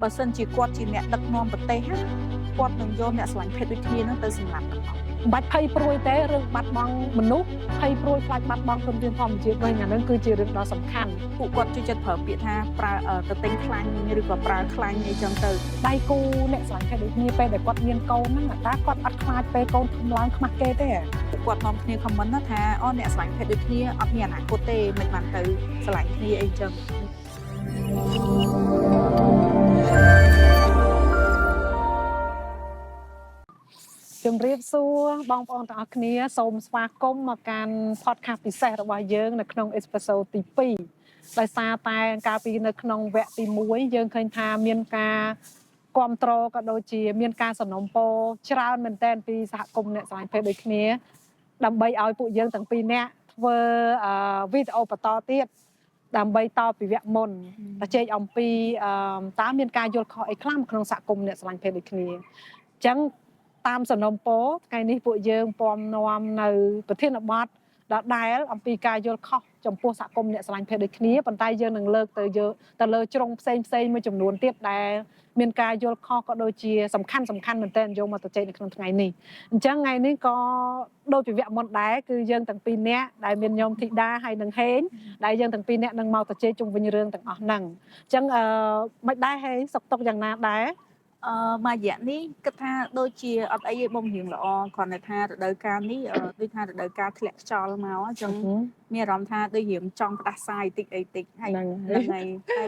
បើសិនជាគាត់ជាអ្នកដឹកនាំប្រទេសគាត់នឹងយកអ្នកស្រឡាញ់ភេទដូចគ្នាហ្នឹងទៅសម្លាប់ទាំងអស់បាច់ភ័យព្រួយទេរឿងបាត់បង់មនុស្សភ័យព្រួយខ្លាចបាត់បង់ទុនធានធម្មជាតិវិញអាហ្នឹងគឺជារឿងដ៏សំខាន់ពួកគាត់ជួយចិត្តប្រើពាក្យថាប្រើទៅទិញខ្លាញ់ឬក៏ប្រើខ្លាញ់អីចឹងទៅដៃគូអ្នកស្រឡាញ់ភេទដូចគ្នាពេលដែលគាត់មានកូនហ្នឹងតើគាត់អត់ខ្លាចពេលកូនធំឡើងខ្មាស់គេទេពួកគាត់នាំគ្នាខមមិនណាថាអូអ្នកស្រឡាញ់ភេទដូចគ្នាអត់មានអនាគតទេមិនបានទៅស្រឡាញ់គ្នាអីចឹងជំរាបសួរបងប្អូនទាំងអស់គ្នាសូមស្វាគមន៍មកកាន់ podcast ពិសេសរបស់យើងនៅក្នុង episode ទី2ដោយសារតែកាលពីនៅក្នុងវគ្គទី1យើងឃើញថាមានការគ្រប់គ្រងក៏ដូចជាមានការសំណូមពរច្រើនមែនទែនពីសហគមន៍អ្នកស្រឡាញ់ភេទដូចគ្នាដើម្បីឲ្យពួកយើងទាំងពីរនាក់ធ្វើវីដេអូបន្តទៀតដើម្បីតពីវគ្គមុនតែជែកអំពីតើមានការយល់ខុសអីខ្លះក្នុងសហគមន៍អ្នកស្រឡាញ់ភេទដូចគ្នាអញ្ចឹងតាមសំណុំពរថ្ងៃនេះពួកយើងពំនាំនៅប្រធានបទដដែលអំពីការយល់ខុសចំពោះសហគមន៍អ្នកស្រឡាញ់ភេទដូចគ្នាប៉ុន្តែយើងនឹងលើកទៅលើជ្រុងផ្សេងមួយចំនួនទៀតដែលមានការយល់ខុសក៏ដូចជាសំខាន់មែនទែនយកមកទៅចែកនៅក្នុងថ្ងៃនេះអញ្ចឹងថ្ងៃនេះក៏ដូចពីវគ្គមុនដែរគឺយើងទាំងពីរនាក់ដែលមានញោមធីតាហើយនឹងហេងដែលយើងទាំងពីរនាក់នឹងមកទៅជែកជុំវិញរឿងទាំងអស់ហ្នឹងអញ្ចឹងមិនដែរហេងសុខទុក្ខយ៉ាងណាដែរមួយរយៈនេះគិតថាដូចជាអត់អីទេបងរៀងល្អគ្រាន់តែថារដូវកាលនេះដូចថារដូវកាលធ្លាក់ខ្យល់មកអញ្ចឹងមានអារម្មណ៍ថាដូចរៀងចង់ផ្ដាសាយតិចអីតិចហើយហ្នឹងហើយ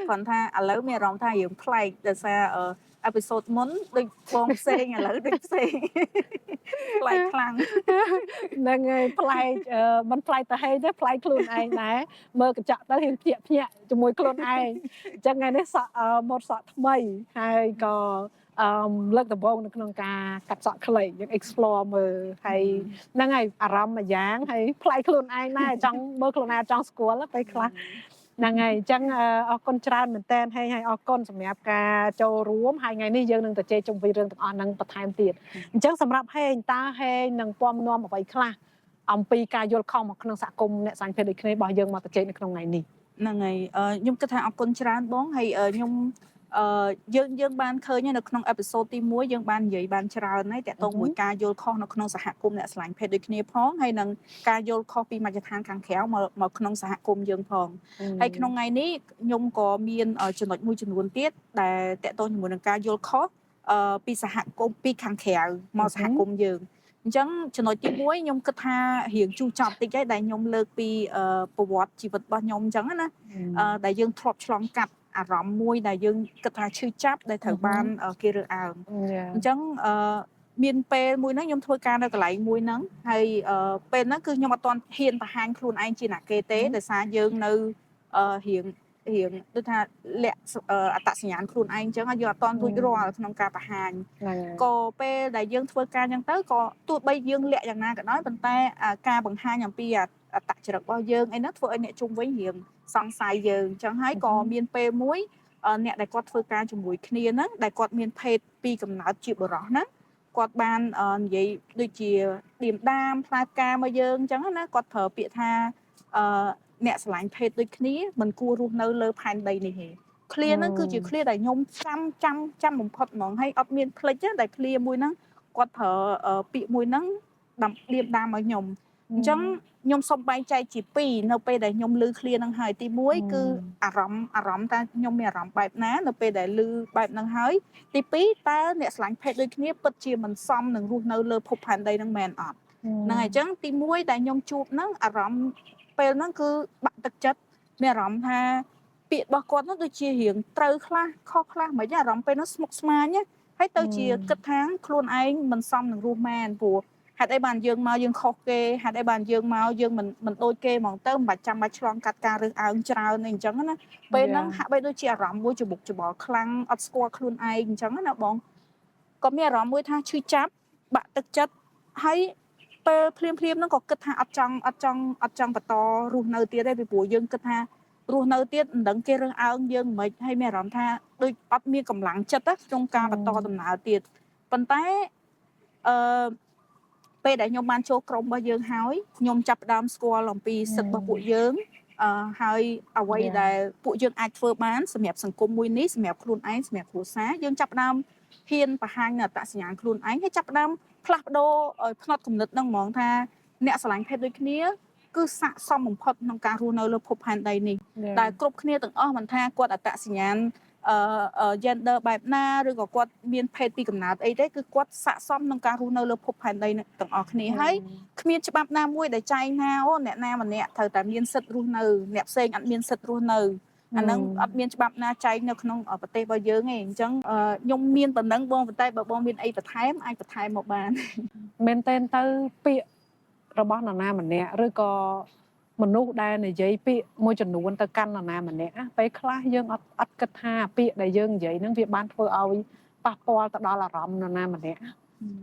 គ្រាន់ថាឥឡូវមានអារម្មណ៍ថារៀងប្លែកដោយសារអេពីសូតមុនដូចបងផ្សេងឥឡូវដូចផ្សេងប្លែកខ្លាំងហ្នឹងហើយប្លែកមិនប្លែកទៅហេទេប្លែកខ្លួនឯងដែរមើលកញ្ចក់ទៅភ្ញាក់ជាមួយខ្លួនឯងអញ្ចឹងថ្ងៃនេះសក់ម៉ូតសក់ថ្មីហើយក៏លើកដំបូងនៅក្នុងការកាត់សក់ខ្លីយើង explore មើលហើយហ្នឹងហើយអារម្មណ៍មួយយ៉ាងហើយប្លែកខ្លួនឯងដែរចង់មើលខ្លួនឯងចង់ស្គាល់ពេលខ្លះហ្នឹងហើយអញ្ចឹងអរគុណច្រើនមែនតើហើយអរគុណសម្រាប់ការចូលរួមហើយថ្ងៃនេះយើងនឹងទៅជែកជុំវិញរឿងទាំងអស់ហ្នឹងបន្ថែមទៀតអញ្ចឹងសម្រាប់ហេងតើហេងនឹងពំនាំអ្វីខ្លះអំពីការយល់ខុសមកក្នុងសហគមន៍អ្នកសាញ់ភេទដូចគ្នារបស់យើងមកទៅជែកនៅក្នុងថ្ងៃនេះហ្នឹងហើយខ្ញុំគិតថាអរគុណច្រើនបងហើយខ្ញុំយើងបានឃើញនៅក្នុងអេពីសូតទី1យើងបាននិយាយបានច្រើនហើយតាក់ទងមួយការយល់ខុសនៅក្នុងសហគមន៍អ្នកស្រឡាញ់ភេទដូចគ្នាផងហើយនឹងការយល់ខុសពីមជ្ឈដ្ឋានខាងក្រៅមកក្នុងសហគមន៍យើងផងហើយក្នុងថ្ងៃនេះខ្ញុំក៏មានចំណុចមួយចំនួនទៀតដែលតាក់ទងជាមួយនឹងការយល់ខុសពីសហគមន៍ពីខាងក្រៅមកសហគមន៍យើងអញ្ចឹងចំណុចទី1ខ្ញុំគិតថារៀងជូរចត់តិចហើយដែលខ្ញុំលើកពីប្រវត្តិជីវិតរបស់ខ្ញុំអញ្ចឹងណាដែលយើងធ្លាប់ឆ្លងកាត់អារម្មណ៍មួយដែលយើងគិតថាឈឺចាប់ដែលត្រូវបានគេរើសអើងអញ្ចឹងមានពេលមួយហ្នឹងខ្ញុំធ្វើការនៅកន្លែងមួយហ្នឹងហើយពេលហ្នឹងគឺខ្ញុំអត់ទាន់ហ៊ានបង្ហាញខ្លួនឯងជាអ្នកគេទេដោយសារយើងនៅរៀងដូចថាលាក់អត្តសញ្ញាណខ្លួនឯងអញ្ចឹងហើយយើងអត់ទាន់រួចរាល់ក្នុងការបង្ហាញក៏ពេលដែលយើងធ្វើការអញ្ចឹងទៅក៏ទោះបីយើងលាក់យ៉ាងណាក៏ដោយប៉ុន្តែការបង្ហាញអំពីអត្តចរិតរបស់យើងអីហ្នឹងធ្វើឲ្យអ្នកជុំវិញរៀងសង្ស័យយើងអញ្ចឹងហើយក៏មានពេលមួយអ្នកដែលគាត់ធ្វើការជាមួយគ្នាហ្នឹងដែលគាត់មានភេទពីកំណើតជាបុរសហ្នឹងគាត់បាននិយាយដូចជាឌៀមដាមផ្លែផ្កាមកយើងអញ្ចឹងណាគាត់ប្រើពាក្យថាអ្នកស្រឡាញ់ភេទដូចគ្នាមិនគួររស់នៅលើផែនដីនេះទេឃ្លាហ្នឹងគឺជាឃ្លាដែលខ្ញុំចាំបំផុតហ្មងហើយអត់មានភ្លេចតែឃ្លាមួយហ្នឹងគាត់ប្រើពាក្យមួយហ្នឹងឌៀមដាមឲ្យខ្ញុំអញ្ចឹងខ្ញុំសូមបែងចែកជា2នៅពេលដែលខ្ញុំឮឃ្លាហ្នឹងហើយទី1គឺអារម្មណ៍ថាខ្ញុំមានអារម្មណ៍បែបណានៅពេលដែលឮបែបហ្នឹងហើយទី2តើអ្នកស្រឡាញ់ភេទដូចគ្នាពិតជាមិនសមនឹងរស់នៅលើភពផែនដីហ្នឹងមែនអត់ហ្នឹងហើយអញ្ចឹងទី1ដែលខ្ញុំជួបហ្នឹងអារម្មណ៍ពេលហ្នឹងគឺបាក់ទឹកចិត្តមានអារម្មណ៍ថាពាក្យរបស់គាត់ហ្នឹងដូចជារៀងត្រូវខ្លះខុសខ្លះមិនអារម្មណ៍ពេលហ្នឹងស្មុគស្មាញហើយទៅជាគិតថាខ្លួនឯងមិនសមនឹងរស់មែនព្រោះហេតុអីបានយើងមកយើងខុសគេហេតុអីបានយើងមកយើងមិនដូចគេហ្មងទៅមិនបាច់ចាំបាច់ឆ្លងកាត់ការរើសអើងច្រើនអីអញ្ចឹងណាពេលហ្នឹងហាក់បីដូចជាអារម្មណ៍មួយច្បុកច្បល់ខ្លាំងអត់ស្គាល់ខ្លួនឯងអញ្ចឹងណាបងក៏មានអារម្មណ៍មួយថាឈឺចាប់បាក់ទឹកចិត្តហើយពេលភ្លាមហ្នឹងក៏គិតថាអត់ចង់បន្តរស់នៅទៀតទេពីព្រោះយើងគិតថារស់នៅទៀតមិនដឹងគេរើសអើងយើងមិនហើយមានអារម្មណ៍ថាដូចអត់មានកម្លាំងចិត្តក្នុងការបន្តដំណើរទៀតប៉ុន្តែពេលដែលខ្ញុំបានចូលក្រុមរបស់យើងហើយខ្ញុំចាប់ផ្ដើមស្គាល់អំពីសិទ្ធិរបស់ពួកយើង ហើយអ្វីដែលពួកយើងអាចធ្វើបានសម្រាប់សង្គមមួយនេះសម្រាប់ខ្លួនឯងសម្រាប់គ្រួសារយើងចាប់ផ្ដើមហ៊ានបង្ហាញនៅអត្តសញ្ញាណខ្លួនឯងហើយចាប់ផ្ដើមផ្លាស់ប្ដូរផ្នត់គំនិតហ្នឹងហ្មងថាអ្នកស្រឡាញ់ភេទដូចគ្នាគឺស័ក្តិសមបំផុតក្នុងការរស់នៅលើភពផែនដីនេះដែលគ្រប់គ្នាទាំងអស់មិនថាគាត់អត្តសញ្ញាណgender បែបណាឬក៏គាត់មានភេទពីកំណើតអីទេគឺគាត់ស័ក្តិសមក្នុងការរស់នៅលើភពផែនដីទាំងអស់គ្នាហើយគ្មានច្បាប់ណាមួយដែលចែងថាអ្នកណាម្នាក់ត្រូវតែមានសិទ្ធិរស់នៅអ្នកផ្សេងអត់មានសិទ្ធិរស់នៅអាហ្នឹងអត់មានច្បាប់ណាចែងនៅក្នុងប្រទេសរបស់យើងទេអញ្ចឹងខ្ញុំមានប៉ុណ្ណឹងបងប៉ុន្តែបើបងមានអីបន្ថែមអាចបន្ថែមមកបានមែនតើទៅពាក្យរបស់នរណាម្នាក់ឬក៏មនុស្សដែលនិយាយពាក្យមួយចំនួនទៅកាន់នរណាម្នាក់ពេលខ្លះយើងអត់គិតថាពាក្យដែលយើងនិយាយហ្នឹងវាបានធ្វើឲ្យប៉ះពាល់ទៅដល់អារម្មណ៍នរណាម្នាក់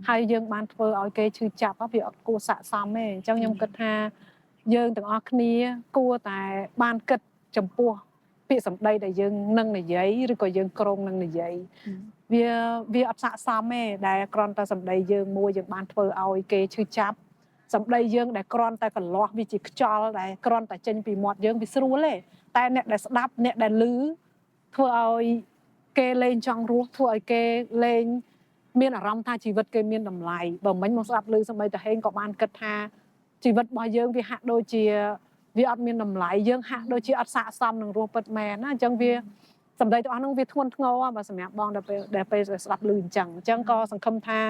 ហើយយើងបានធ្វើឲ្យគេឈឺចាប់វាអត់គួរស័ក្តិសមទេអញ្ចឹងខ្ញុំគិតថាយើងទាំងអស់គ្នាគួរតែបានគិតចំពោះពាក្យសម្ដីដែលយើងនឹងនិយាយឬក៏យើងក្រងនឹងនិយាយវាអត់ស័ក្តិសមទេដែលគ្រាន់តែសម្ដីយើងមួយយើងបានធ្វើឲ្យគេឈឺចាប់សម្ដីយើងដែលគ្រាន់តែកន្លោះវាជាខ្យល់ដែលគ្រាន់តែចេញពីមាត់យើងវាស្រួលទេតែអ្នកដែលស្ដាប់អ្នកដែលឮធ្វើឲ្យគេលែងចង់រស់ធ្វើឲ្យគេលែងមានអារម្មណ៍ថាជីវិតគេមានតម្លៃបើមិនមកស្ដាប់ឮសម្បីតែហេងក៏បានគិតថាជីវិតរបស់យើងវាហាក់ដូចជាវាអត់មានតម្លៃយើងហាក់ដូចជាអត់ស័ក្តិសមនឹងរស់ពិតមែនណាអញ្ចឹងវាសម្ដីទាំងអស់ហ្នឹងវាធ្ងន់ធ្ងរបើសម្រាប់បងដែលពេលស្ដាប់ឮអញ្ចឹងក៏សង្ឃឹមថា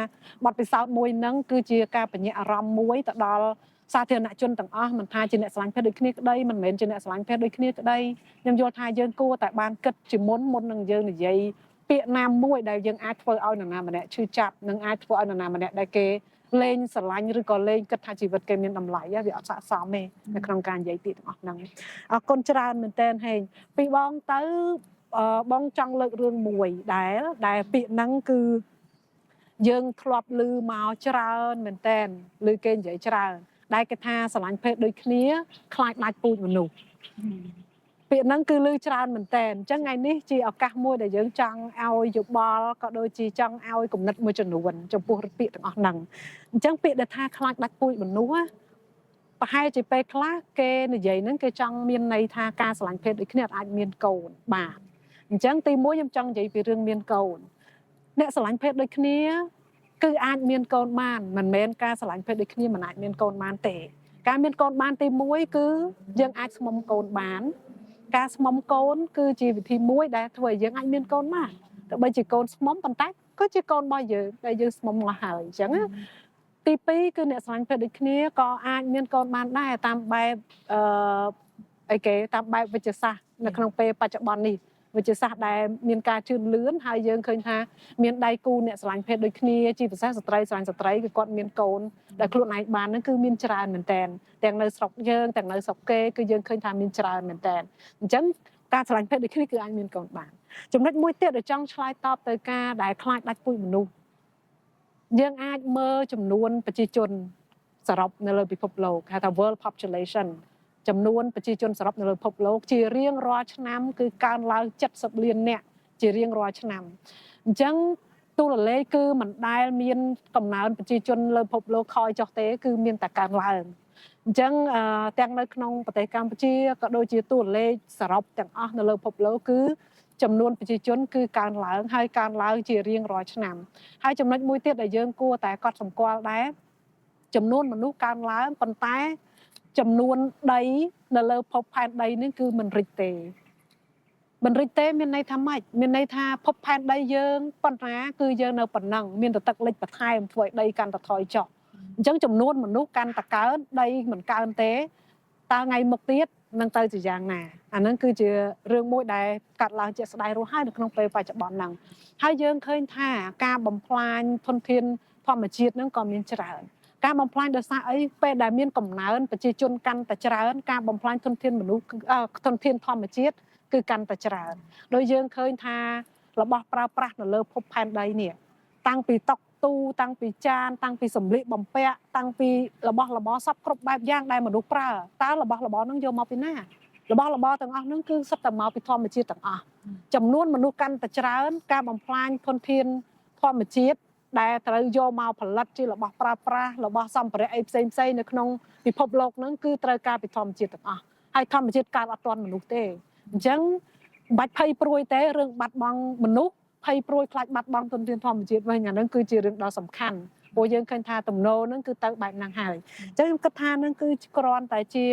បទពិសោធន៍មួយហ្នឹងគឺជាការបញ្ញាអារម្មណ៍មួយទៅដល់សាធារណជនទាំងអស់មិនថាជាអ្នកស្រឡាញ់ភេទដូចគ្នាក្តីមិនមែនជាអ្នកស្រឡាញ់ភេទដូចគ្នាក្តីខ្ញុំយល់ថាយើងគួរតែបានគិតជាមុននឹងយើងនិយាយពាក្យណាមួយដែលយើងអាចធ្វើឲ្យនរណាម្នាក់ឈឺចាប់និងអាចធ្វើឲ្យនរណាម្នាក់ដែលគេលេងស្រឡាញ់ឬក៏លេងគិតថាជីវិតគេមានតម្លៃវាអត់ស័ក្តិសមទេនៅក្នុងការនិយាយពាក្យទាំងអស់ហ្នឹងអរគុណច្រើនមែនតើហេងពីបងទៅបងចង់លើករឿងមួយដែលពាក្យហ្នឹងគឺយើងធ្លាប់ឮមកច្រើនមែនតើឮគេនិយាយច្រើនដែលគេថាស្រឡាញ់ភេទដូចគ្នាខ្លាចដាច់ពូជមនុស្សពាក្យហ្នឹងគឺឮច្រើនមែនតើអញ្ចឹងថ្ងៃនេះជាឱកាសមួយដែលយើងចង់ឲ្យយោបល់ក៏ដូចជាចង់ឲ្យគំនិតមួយចំនួនចំពោះពាក្យទាំងអស់ហ្នឹងអញ្ចឹងពាក្យដែលថាខ្លាចដាច់ពូជមនុស្សប្រហែលជាពេលខ្លះគេនិយាយហ្នឹងគេចង់មានន័យថាការស្រឡាញ់ភេទដូចគ្នាអាចមានកូនបាទអញ្ចឹងទីមួយខ្ញុំចង់និយាយពីរឿងមានកូនអ្នកស្រឡាញ់ភេទដូចគ្នាគឺអាចមានកូនបានមិនមែនការស្រឡាញ់ភេទដូចគ្នាមិនអាចមានកូនបានទេការមានកូនបានទីមួយគឺយើងអាចស្មុំកូនបានការស្មុំកូនគឺជាវិធីមួយដែលធ្វើឲ្យយើងអាចមានកូនបានទោះបីជាកូនស្មុំប៉ុន្តែក៏ជាកូនរបស់យើងដែលយើងស្មុំមកហើយអញ្ចឹងទី2គឺអ្នកស្រឡាញ់ភេទដូចគ្នាក៏អាចមានកូនបានដែរតាមបែបតាមបែបវិទ្យាសាស្ត្រនៅក្នុងពេលបច្ចុប្បន្ននេះវិទ្យាសាស្ត្រដែលមានការជឿនលឿនហើយយើងឃើញថាមានដៃគូអ្នកស្រឡាញ់ភេទដូចគ្នាជាពិសេសស្ត្រីស្រឡាញ់ស្ត្រីគឺគាត់មានកូនដែលខ្លួនឯងបានហ្នឹងគឺមានច្រើនមែនតើទាំងនៅស្រុកយើងទាំងនៅស្រុកគេគឺយើងឃើញថាមានច្រើនមែនតើអញ្ចឹងការស្រឡាញ់ភេទដូចគ្នាគឺអាចមានកូនបានចំណុចមួយទៀតដែលចង់ឆ្លើយតបទៅការដែលខ្លាចដាច់ពូជមនុស្សយើងអាចមើលចំនួនប្រជាជនសរុបនៅលើពិភពលោកហៅថា world population ចំនួនប្រជាជនសរុបនៅលើពិភពលោកជារៀងរាល់ឆ្នាំគឺកើនឡើង70លាននាក់ជារៀងរាល់ឆ្នាំអញ្ចឹងតួលេខគឺមិនដែលមានកំណើនប្រជាជនលើពិភពលោកខយចុះទេគឺមានតែកើនឡើងអញ្ចឹងទាំងនៅក្នុងប្រទេសកម្ពុជាក៏ដូចជាតួលេខសរុបទាំងអស់នៅលើពិភពលោកគឺចំនួនប្រជាជនគឺកើនឡើងហើយកើនឡើងជារៀងរាល់ឆ្នាំហើយចំណុចមួយទៀតដែលយើងគួរតែកត់សម្គាល់ដែរចំនួនមនុស្សកើនឡើងប៉ុន្តែចំនួនដីនៅលើភពផែនដីនេះគឺមិនរិចទេមានន័យថាម៉េចមានន័យថាភពផែនដីយើងប៉ុណ្ណាគឺយើងនៅប៉ុណ្ណឹងមានតែទឹកលិចបន្ថែមធ្វើឲ្យដីកាន់តែថយចុះអញ្ចឹងចំនួនមនុស្សកាន់តែកើនដីមិនកើនទេតើថ្ងៃមុខទៀតនឹងទៅជាយ៉ាងណាអាហ្នឹងគឺជារឿងមួយដែលកាត់ឡើងជាក់ស្ដែងរស់ហើយនៅក្នុងពេលបច្ចុប្បន្នហ្នឹងហើយយើងឃើញថាការបំផ្លាញធនធានធម្មជាតិហ្នឹងក៏មានច្រើនការបំផ្លាញដោយសារអីពេលដែលមានកំណើនប្រជាជនកាន់តែច្រើនការបំផ្លាញធនធានមនុស្សធនធានធម្មជាតិគឺកាន់តែច្រើនដោយយើងឃើញថារបស់ប្រើប្រាស់នៅលើភពផែនដីនេះតាំងពីតុទូតាំងពីចានតាំងពីសម្លៀកបំពាក់តាំងពីរបស់របរសពគ្រប់បែបយ៉ាងដែលមនុស្សប្រើតើរបស់របរហ្នឹងយកមកពីណារបស់របរទាំងអស់ហ្នឹងគឺសុទ្ធតែមកពីធម្មជាតិទាំងអស់ចំនួនមនុស្សកាន់តែច្រើនការបំផ្លាញធនធានធម្មជាតិដែលត្រូវយកមកផលិតជារបស់ប្រើប្រាស់របស់សម្ភារៈអីផ្សេងនៅក្នុងពិភពលោកហ្នឹងគឺត្រូវការពីធម្មជាតិទាំងអស់ ហើយធម្មជាតិកើតអត់ទាន់មនុស្សទេអញ្ចឹងបាច់ភ័យព្រួយទេរឿងបាត់បង់មនុស្សភ័យព្រួយខ្លាចបាត់បង់ទុនធានធម្មជាតិវិញអាហ្នឹងគឺជារឿងដ៏សំខាន់ព្រោះយើងឃើញថាទំនោរហ្នឹងគឺទៅបែបហ្នឹងហើយអញ្ចឹងខ្ញុំគិតថាហ្នឹងគឺគ្រាន់តែជា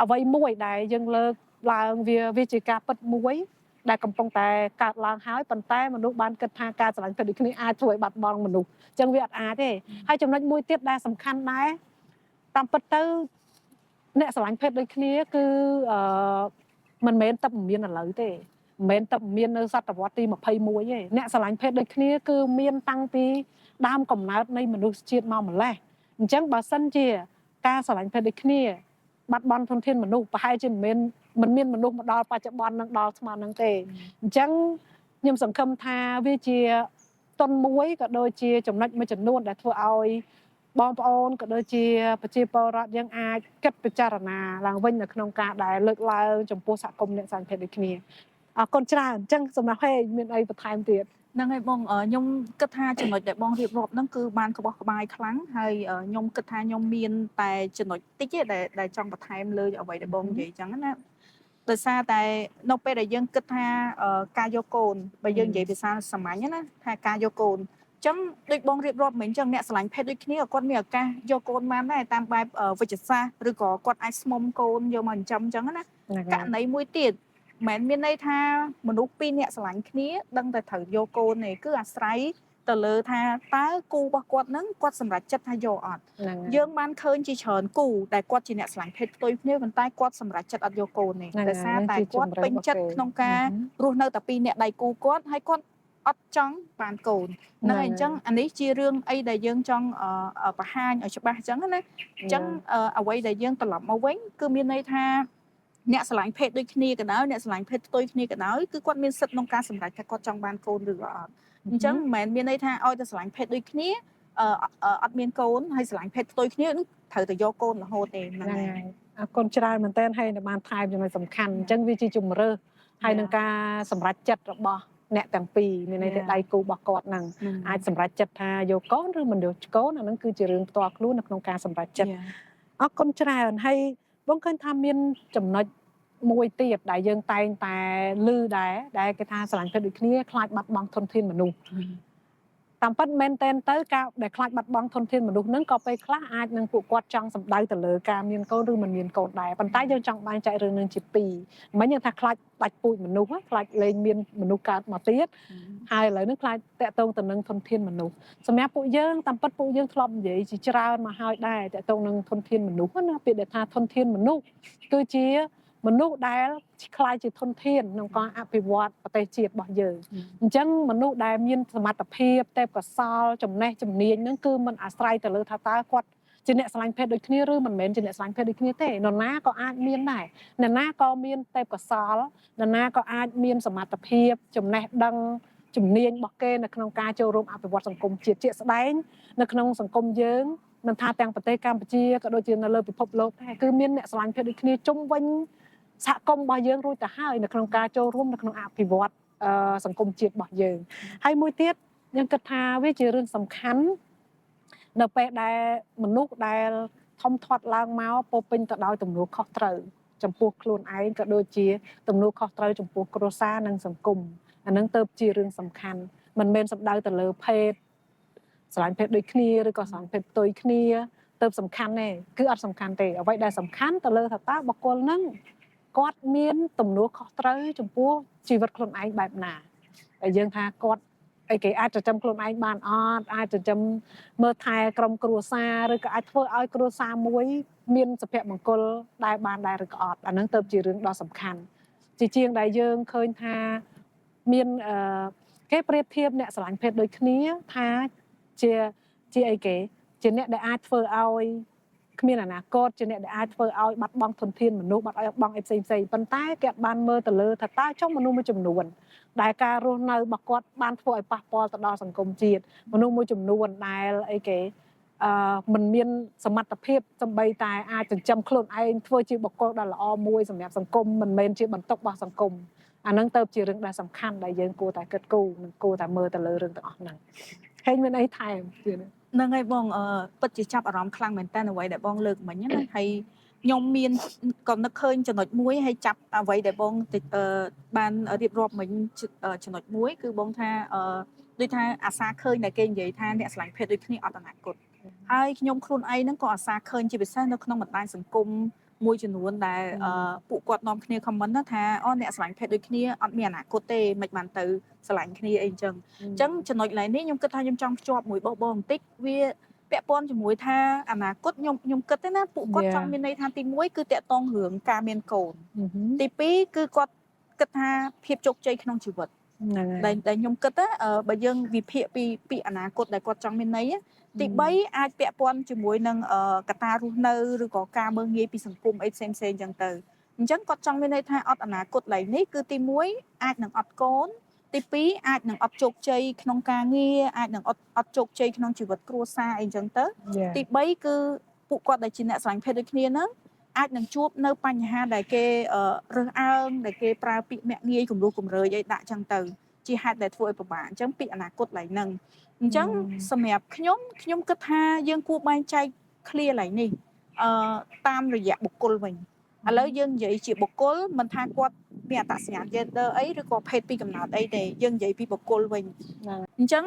អ្វីមួយដែលយើងលើកឡើងវាជាការពិតមួយដែលកំពុងតែកើតឡើងហើយប៉ុន្តែមនុស្សបានគិតថាការស្រឡាញ់ភេទដូចគ្នាអាចធ្វើឲ្យបាត់បង់មនុស្សអញ្ចឹងវាអត់អាចទេហើយចំណុចមួយទៀតដែលសំខាន់ដែរតាមពិតទៅអ្នកស្រឡាញ់ភេទដូចគ្នាគឺមិនមែនតែមានឥឡូវទេមិនមែនតែមាននៅសតវត្សទី21ទេអ្នកស្រឡាញ់ភេទដូចគ្នាគឺមានតាំងពីដើមកំណើតនៃមនុស្សជាតិមកម្លេះអញ្ចឹងបើសិនជាការស្រឡាញ់ភេទដូចគ្នាបាត់បង់ធនធានមនុស្សប្រហែលជាមិនមានមនុស្សមកដល់បច្ចុប្បន្ននឹងដល់ស្មើនឹងទេអញ្ចឹងខ្ញុំសង្ឃឹមថាវាជាតុនមួយក៏ដូចជាចំណុចមួយចំនួនដែលធ្វើឲ្យបងប្អូនក៏ដូចជាប្រជាពលរដ្ឋយើងអាចគិតពិចារណាឡើងវិញនៅក្នុងការដែលលើកឡើងចំពោះសហគមន៍អ្នកស្រឡាញ់ភេទដូចគ្នាអរគុណច្រើនអញ្ចឹងសម្រាប់ហេមានអីបន្ថែមទៀតហ្នឹងហើយបងខ្ញុំគិតថាចំណុចដែលបងរៀបរាប់ហ្នឹងគឺបានក្បោះក្បាយខ្លាំងហើយខ្ញុំគិតថាខ្ញុំមានតែចំណុចតិចទេដែលចង់បន្ថែមលើអ្វីដែលបងនិយាយអញ្ចឹងណាដោយសារតែនៅពេលដែលយើងគិតថាការយកកូនបើយើងនិយាយភាសាសាមញ្ញណាថាការយកកូនអញ្ចឹងដូចបងរៀបរាប់មិញអញ្ចឹងអ្នកស្រឡាញ់ភេទដូចគ្នាគាត់មានឱកាសយកកូនបានដែរតាមបែបវិជ្ជសាស្ត្រឬក៏គាត់អាចស្មុំកូនយកមកចិញ្ចឹមអញ្ចឹងណាករណីមួយទៀតមិនមានន័យថាមនុស្សពីរនាក់ស្រឡាញ់គ្នាដឹងតែត្រូវយកកូនទេគឺអាស្រ័យទៅលើថាតើគូរបស់គាត់នឹងគាត់សម្រេចចិត្តថាយកអត់យើងបានឃើញជាច្រើនគូដែលគាត់ជាអ្នកស្រឡាញ់ភេទផ្ទុយគ្នាប៉ុន្តែគាត់សម្រេចចិត្តអត់យកកូនទេដោយសារតែគាត់ពេញចិត្តក្នុងការរស់នៅតែពីរនាក់ដៃគូគាត់ហើយគាត់អត់ចង់បានកូនហ្នឹងហើយអញ្ចឹងអានេះជារឿងអីដែលយើងចង់បង្ហាញឲ្យច្បាស់អញ្ចឹងណាអញ្ចឹងអ្វីដែលយើងត្រឡប់មកវិញគឺមានន័យថាអ្នកស្រឡាញ់ភេទដូចគ្នាក៏ដោយអ្នកស្រឡាញ់ភេទផ្ទុយគ្នាក៏ដោយគឺគាត់មានសិទ្ធិក្នុងការសម្រេចថាគាត់ចង់បានកូនឬក៏អត់អញ្ចឹងមិនមែនមានន័យថាឲ្យតែស្រឡាញ់ភេទដូចគ្នាអត់មានកូនហើយស្រឡាញ់ភេទផ្ទុយគ្នានឹងត្រូវតែយកកូនរហូតទេហ្នឹងហើយអរគុណច្រើនមែនតើហើយបានថែមចំណុចសំខាន់អញ្ចឹងវាជាជំរើសហើយនឹងការសម្រេចចិត្តរបស់អ្នកទាំងពីរមានន័យថាដៃគូរបស់គាត់នឹងអាចសម្រេចចិត្តថាយកកូនឬមិនយកកូនអានឹងគឺជារឿងផ្ទាល់ខ្លួននៅក្នុងការសម្រេចចិត្តអរគុណច្រើនហើយបងឃើញថាមានចំណុចមួយទៀតដែលយើងតែងតែឮដែលគេថាស្រឡាញ់ភេទដូចគ្នាខ្លាចបាត់បង់ធនធានមនុស្សតាមពិតមែនតែនទៅការដែលខ្លាចបាត់បង់ធនធានមនុស្សហ្នឹងក៏ពេលខ្លះអាចនឹងពួកគាត់ចង់សម្ដៅទៅលើការមានកូនឬមិនមានកូនដែរប៉ុន្តែយើងចង់បែងចែករឿងនឹងជាពីរមិនយើងថាខ្លាចដាច់ពូជមនុស្សខ្លាចលែងមានមនុស្សកើតមកទៀតហើយឥឡូវនេះខ្លាចតាក់ទងទៅនឹងធនធានមនុស្សសម្រាប់ពួកយើងតាមពិតពួកយើងធ្លាប់និយាយជាច្រើនមកហើយដែរតាក់ទងនឹងធនធានមនុស្សណាពាក្យដែលថាធនធានមនុស្សគឺជាមនុស្សដែលខ្លាយជាធនធានក្នុងការអភិវឌ្ឍប្រទេសជាតិរបស់យើងអញ្ចឹងមនុស្សដែលមានសមត្ថភាពទេពកោសល្យចំណេះជំនាញហ្នឹងគឺมันអាស្រ័យទៅលើថាតើគាត់ជាអ្នកស្រឡាញ់ភេទដូចគ្នាឬមិនមែនជាអ្នកស្រឡាញ់ភេទដូចគ្នាទេនរណាក៏អាចមានដែរនរណាក៏មានទេពកោសល្យនរណាក៏អាចមានសមត្ថភាពចំណេះដឹងជំនាញរបស់គេនៅក្នុងការចូលរួមអភិវឌ្ឍសង្គមជាតិជាក់ស្ដែងនៅក្នុងសង្គមយើងមិនថាទាំងប្រទេសកម្ពុជាក៏ដូចជានៅលើពិភពលោកដែរគឺមានអ្នកស្រឡាញ់ភេទដូចគ្នាជុំវិញសហគមន៍របស់យើងរួចទៅហើយនៅក្នុងការចូលរួមនៅក្នុងអភិវឌ្ឍសង្គមជាតិរបស់យើងហើយមួយទៀតយើងគិតថាវាជារឿងសំខាន់នៅពេលដែលមនុស្សដែលធំធាត់ឡើងមកពោពេញទៅដោយទំនួលខុសត្រូវចំពោះខ្លួនឯងក៏ដូចជាទំនួលខុសត្រូវចំពោះគ្រួសារនិងសង្គមអានឹងទៅជារឿងសំខាន់មិនមែនសំដៅទៅលើភេទស្រឡាញ់ភេទដូចគ្នាឬក៏ស្រឡាញ់ភេទផ្ទុយគ្នាទៅសំខាន់ទេគឺអត់សំខាន់ទេអ្វីដែលសំខាន់ទៅលើថាតើបុគ្គលហ្នឹងគាត់មានទំនួលខុសត្រូវចំពោះជីវិតខ្លួនឯងបែបណាហើយយើងថាគាត់អីគេអាចចិញ្ចឹមខ្លួនឯងបានអត់អាចចិញ្ចឹមមើលថែក្រុមគ្រួសារឬក៏អាចធ្វើឲ្យគ្រួសារមួយមានសុភមង្គលដែលបានដែរឬក៏អត់អានឹងទៅជារឿងដ៏សំខាន់ជាជាងដែលយើងឃើញថាមានគេប្រៀបធៀបអ្នកស្រឡាញ់ភេទដូចគ្នាថាជាអីគេជាអ្នកដែលអាចធ្វើឲ្យគ្មានអនាគតជាអ្នកដែលអាចធ្វើឲ្យបាត់បង់ធនធានមនុស្សបាត់បង់អីផ្សេងប៉ុន្តែគេអត់បានមើលទៅលើថាតើចុះមនុស្សមួយចំនួនដែលការរស់នៅរបស់គាត់បានធ្វើឲ្យប៉ះពាល់ទៅដល់សង្គមជាតិមនុស្សមួយចំនួនដែលអីគេមិនមានសមត្ថភាពសំបីតែអាចចិញ្ចឹមខ្លួនឯងធ្វើជាបុគ្គលដ៏ល្អមួយសម្រាប់សង្គមមិនមែនជាបន្ទុករបស់សង្គមអានឹងទៅជារឿងដែលសំខាន់ដែលយើងគួរតែគិតគូរនិងគួរតែមើលទៅលើរឿងទាំងអស់ហ្នឹងហើយមានអីថែមទៀតហ្នឹងហើយបងពិតជាចាប់អារម្មណ៍ខ្លាំងមែនតើអ្វីដែលបងលើកមិញណាហើយ ខ្ញុំមានក៏នឹកឃើញចំណុចមួយហើយចាប់អ្វីដែលបងបានរៀបរាប់មិញចំណុចមួយគឺបងថាដូចថាអាសាឃើញតែគេនិយាយថាអ្នកស្រឡាញ់ភេទដូចគ្នាអត់អនាគតហើយខ្ញុំខ្លួនឯងហ្នឹងក៏អាសាឃើញជាពិសេសនៅក្នុងបណ្ដាញសង្គមមួយចំនួនដែលពួកគាត់នាំគ្នា comment ថាអូអ្នកស្រឡាញ់ភេទដូចគ្នាអត់មានអនាគតទេមិនបានទៅស្រឡាញ់គ្នាអីចឹងអញ្ចឹងចំណុចឡើយនេះខ្ញុំគិតថាខ្ញុំចង់ភ្ជាប់មួយបងបន្តិចវាពាក់ព័ន្ធជាមួយថាអនាគតខ្ញុំគិតទេណាពួកគាត់ចង់មានន័យថាទី1គឺតាក់ទងរឿងការមានកូនទី2គឺគាត់គិតថាភាពជោគជ័យក្នុងជីវិតដែលខ្ញុំគិតថាបើយើងវិភាគពីអនាគតដែលគាត់ចង់មានន័យទី3អាចពាក់ព័ន្ធជាមួយនឹងកត្តារស់នៅឬក៏ការមើលងាយពីសង្គមអីផ្សេងៗអញ្ចឹងទៅអញ្ចឹងគាត់ចង់មានន័យថាអត់អនាគតឡើយនេះគឺទី1អាចនឹងអត់កូនទី2អាចនឹងអត់ជោគជ័យក្នុងការងារអាចនឹងអត់ជោគជ័យក្នុងជីវិតគ្រួសារអីចឹងទៅទី3គឺពួកគាត់ដែលជាអ្នកស្រឡាញ់ភេទដូចគ្នាហ្នឹងអាចនឹងជួបនៅបញ្ហាដែលគេរើសអើងដែលគេប្រើពាក្យមាក់ងាយគំរោះគំរើយអីដាក់ចឹងទៅជាហេតុដែលធ្វើឲ្យពិបាកអញ្ចឹងពីអនាគតឡើយហ្នឹងអញ្ចឹងសម្រាប់ខ្ញុំគិតថាយើងគួរបែងចែក clear ឡើយនេះតាមរយៈបុគ្គលវិញឥឡូវយើងនិយាយជាបុគ្គលមិនថាគាត់មានអត្តសញ្ញាណ gender អីឬក៏ភេទពីកំណើតអីទេយើងនិយាយពីបុគ្គលវិញអញ្ចឹង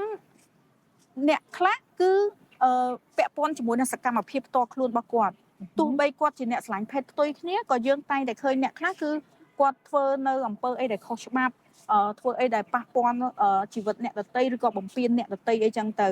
អ្នកខ្លះគឺពាក់ព័ន្ធជាមួយនឹងសកម្មភាពផ្ទាល់ខ្លួនរបស់គាត់ទោះបីគាត់ជាអ្នកស្រឡាញ់ភេទផ្ទុយគ្នាក៏យើងតែងតែឃើញអ្នកខ្លះគឺគាត់ធ្វើនៅអំពើអីដែលខុសច្បាប់ធ្វើអីដែលប៉ះពាល់ជីវិតអ្នកដទៃឬក៏បំពានអ្នកដទៃអីចឹងទៅ